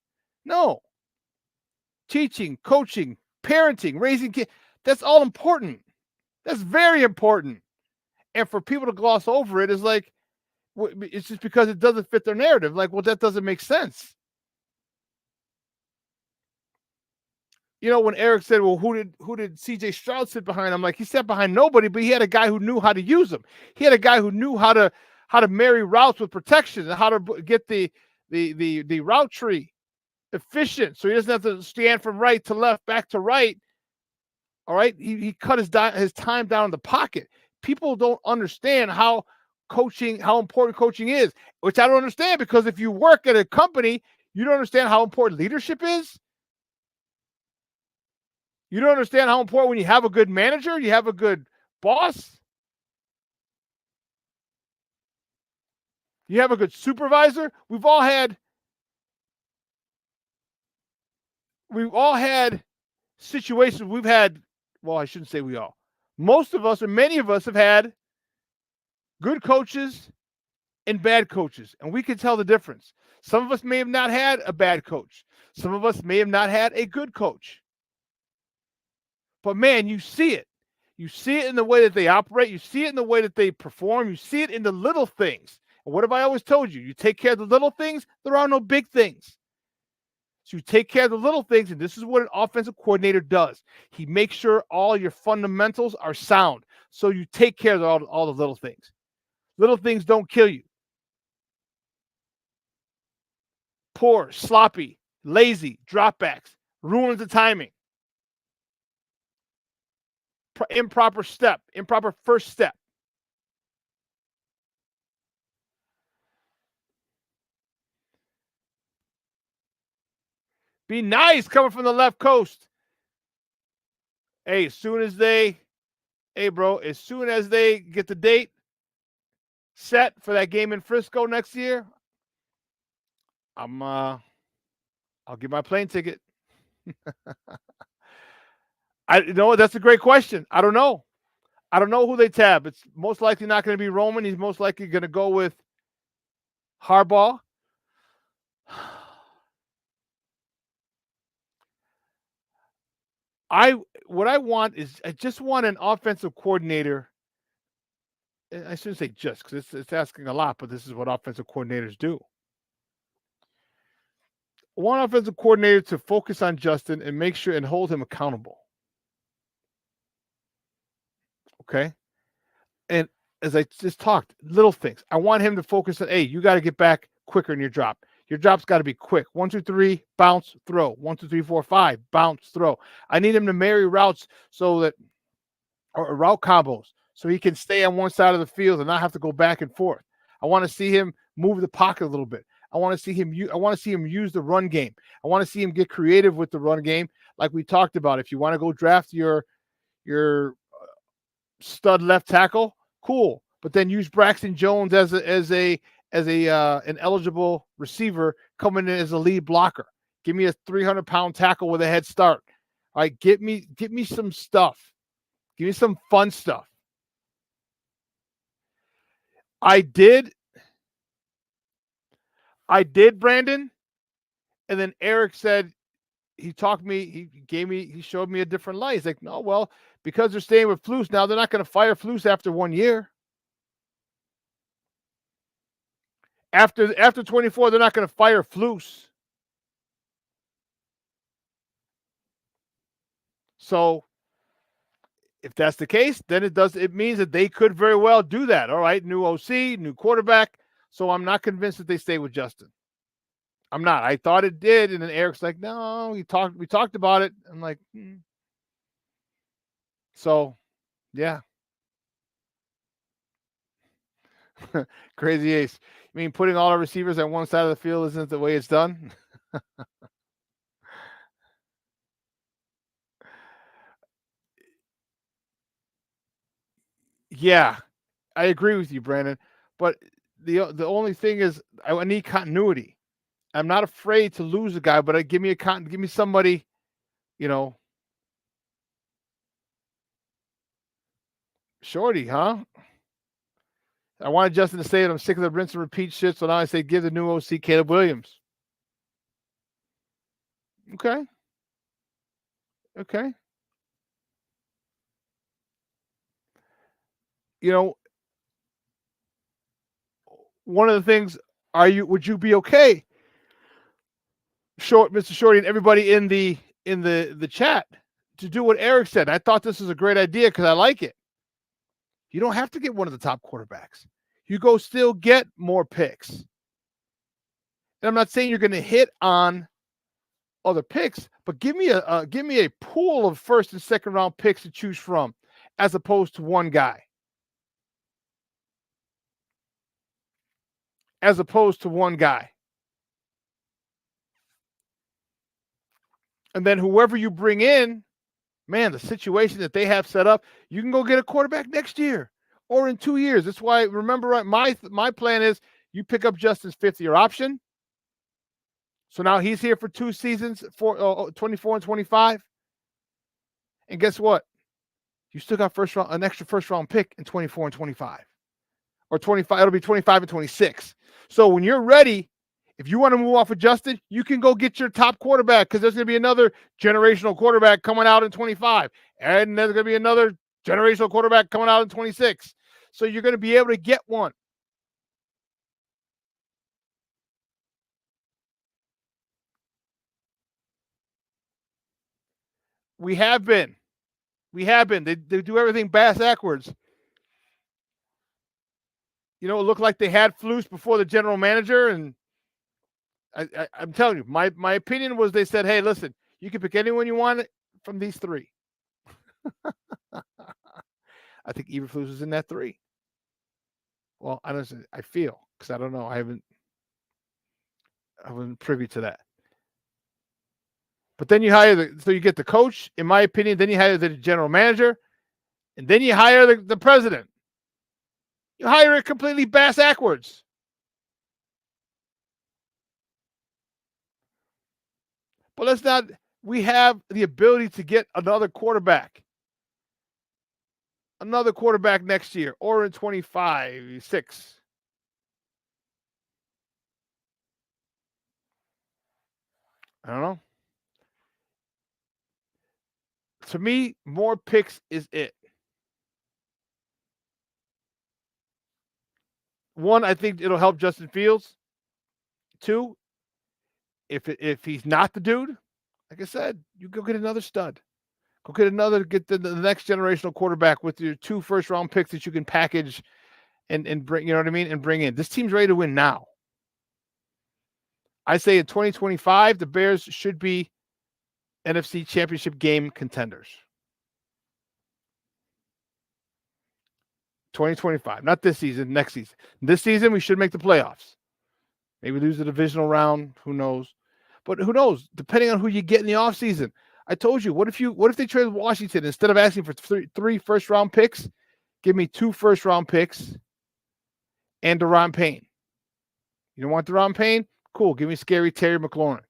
No. Teaching, coaching, parenting, raising kids, that's all important. That's very important. And for people to gloss over it is like, it's just because it doesn't fit their narrative. Like, well, that doesn't make sense. You know, when Eric said, well, who did CJ Stroud sit behind? I'm like, he sat behind nobody, but he had a guy who knew how to use them. He had a guy who knew how to marry routes with protection and how to get the route tree efficient, so he doesn't have to stand from right to left, back to right. All right, he cut his time down in the pocket. People don't understand how important coaching is, which I don't understand, because if you work at a company, you don't understand how important leadership is. You don't understand how important when you have a good manager, you have a good boss, you have a good supervisor. We've all had situations. Well, I shouldn't say we all. Most of us, or many of us, have had good coaches and bad coaches, and we can tell the difference. Some of us may have not had a bad coach. Some of us may have not had a good coach. But man, you see it. You see it in the way that they operate. You see it in the way that they perform. You see it in the little things. And what have I always told you? You take care of the little things, there are no big things. So you take care of the little things, and this is what an offensive coordinator does. He makes sure all your fundamentals are sound. So you take care of all the little things. Little things don't kill you. Poor, sloppy, lazy, dropbacks, ruins the timing. Improper first step. Be nice coming from the left coast. Hey, as soon as they get the date set for that game in Frisco next year, I'll get my plane ticket. That's a great question. I don't know. I don't know who they tab. It's most likely not going to be Roman. He's most likely going to go with Harbaugh. What I want is I just want an offensive coordinator. I shouldn't say just because it's asking a lot, but this is what offensive coordinators do. I want offensive coordinator to focus on Justin and make sure and hold him accountable. Okay. And as I just talked, little things. I want him to focus on, hey, you got to get back quicker in your drop. Your drop's got to be quick. 1, 2, 3, bounce, throw. 1, 2, 3, 4, 5, bounce, throw. I need him to marry routes or route combos so he can stay on one side of the field and not have to go back and forth. I want to see him move the pocket a little bit. I want to see him use the run game. I want to see him get creative with the run game, like we talked about. If you want to go draft your stud left tackle, cool. But then use Braxton Jones as an eligible receiver coming in as a lead blocker. Give me a 300-pound tackle with a head start. All right, get me some stuff. Give me some fun stuff. I did, Brandon. And then Erik said, he showed me a different light. He's like, no, well, because they're staying with Flus now, they're not going to fire Flus after 1 year. After 24, they're not going to fire Flus. So if that's the case, then it means that they could very well do that. All right, new OC, new quarterback. So I'm not convinced that they stay with Justin. I'm not. I thought it did, and then Eric's like, no, we talked about it. I'm like, So, yeah. Crazy Ace. I mean, putting all our receivers on one side of the field isn't the way it's done? Yeah, I agree with you, Brandon. But the only thing is, I need continuity. I'm not afraid to lose a guy, but give me somebody, Shorty, huh? I wanted Justin to say that I'm sick of the rinse and repeat shit, so now I say give the new OC Caleb Williams. Okay. One of the things, would you be okay, Mr. Shorty, and everybody in the chat, to do what Erik said? I thought this was a great idea because I like it. You don't have to get one of the top quarterbacks. You go still get more picks. And I'm not saying you're going to hit on other picks, but give me a pool of first and second round picks to choose from, as opposed to one guy. And then whoever you bring in, man, the situation that they have set up, you can go get a quarterback next year or in 2 years. That's why, remember, my plan is you pick up Justin's fifth-year option. So now he's here for 2 seasons, for 24 and 25. And guess what? You still got an extra first-round pick in 24 and 25. Or 25, it'll be 25 and 26. So when you're ready, If you want to move off of Justin, you can go get your top quarterback because there's going to be another generational quarterback coming out in 25. And there's going to be another generational quarterback coming out in 26. So you're going to be able to get one. We have been. They do everything backwards. You know, it looked like they had Flus before the general manager, and I'm telling you, my opinion was they said, hey, listen, you can pick anyone you want from these three. I think Eberflus was in that three. Well, I feel, because I don't know. I wasn't privy to that. But then you hire so you get the coach, in my opinion, then you hire the general manager, and then you hire the president. You hire it completely backwards. But we have the ability to get another quarterback. Another quarterback next year or in 25-6. I don't know. To me, more picks is it. One, I think it'll help Justin Fields. Two, if he's not the dude, like I said, you go get another stud. Go get the next generational quarterback with your 2 first-round picks that you can package and bring, you know what I mean, and bring in. This team's ready to win now. I say in 2025, the Bears should be NFC Championship game contenders. 2025, not this season, next season. This season, we should make the playoffs. Maybe lose the divisional round. Who knows? But who knows? Depending on who you get in the offseason. I told you, what if they trade Washington instead of asking for 3 first-round picks? Give me 2 first-round picks and Daron Payne. You don't want Daron Payne? Cool. Give me scary Terry McLaurin.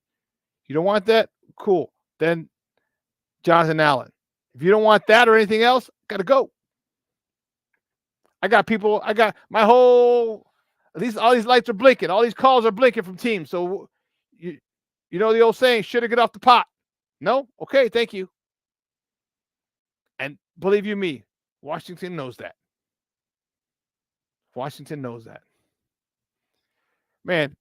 You don't want that? Cool. Then Jonathan Allen. If you don't want that or anything else, gotta go. I got all these lights are blinking. All these calls are blinking from teams. So you know the old saying, should have get off the pot. No? Okay, thank you. And believe you me, Washington knows that. Washington knows that. Man,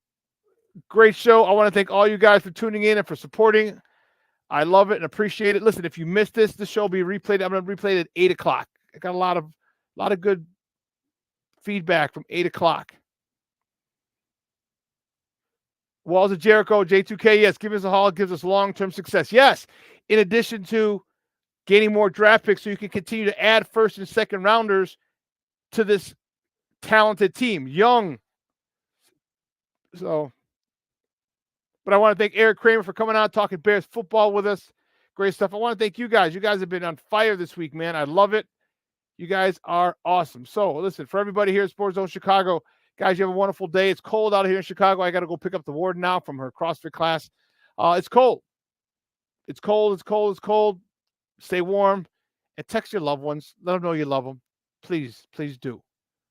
great show. I want to thank all you guys for tuning in and for supporting. I love it and appreciate it. Listen, if you missed this show will be replayed. I'm going to replay it at 8 o'clock. I got a lot of good feedback from 8 o'clock. Walls of Jericho, J2K, yes, give us a haul. It gives us long-term success. Yes, in addition to gaining more draft picks so you can continue to add first and second rounders to this talented team. Young. So, but I want to thank Erik Kramer for coming out talking Bears football with us. Great stuff. I want to thank you guys. You guys have been on fire this week, man. I love it. You guys are awesome. So, listen, for everybody here at Sports Zone Chicago, guys, you have a wonderful day. It's cold out here in Chicago. I got to go pick up the warden now from her CrossFit class. It's cold. It's cold. It's cold. It's cold. Stay warm and text your loved ones. Let them know you love them. Please, please do.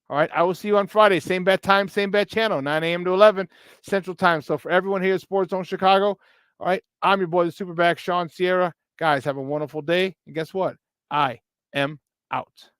All right. I will see you on Friday. Same bad time, same bad channel, 9 a.m. to 11 Central Time. So for everyone here at Sports Zone Chicago, all right, I'm your boy, the SuperBack, Shawn Sierra. Guys, have a wonderful day. And guess what? I am out.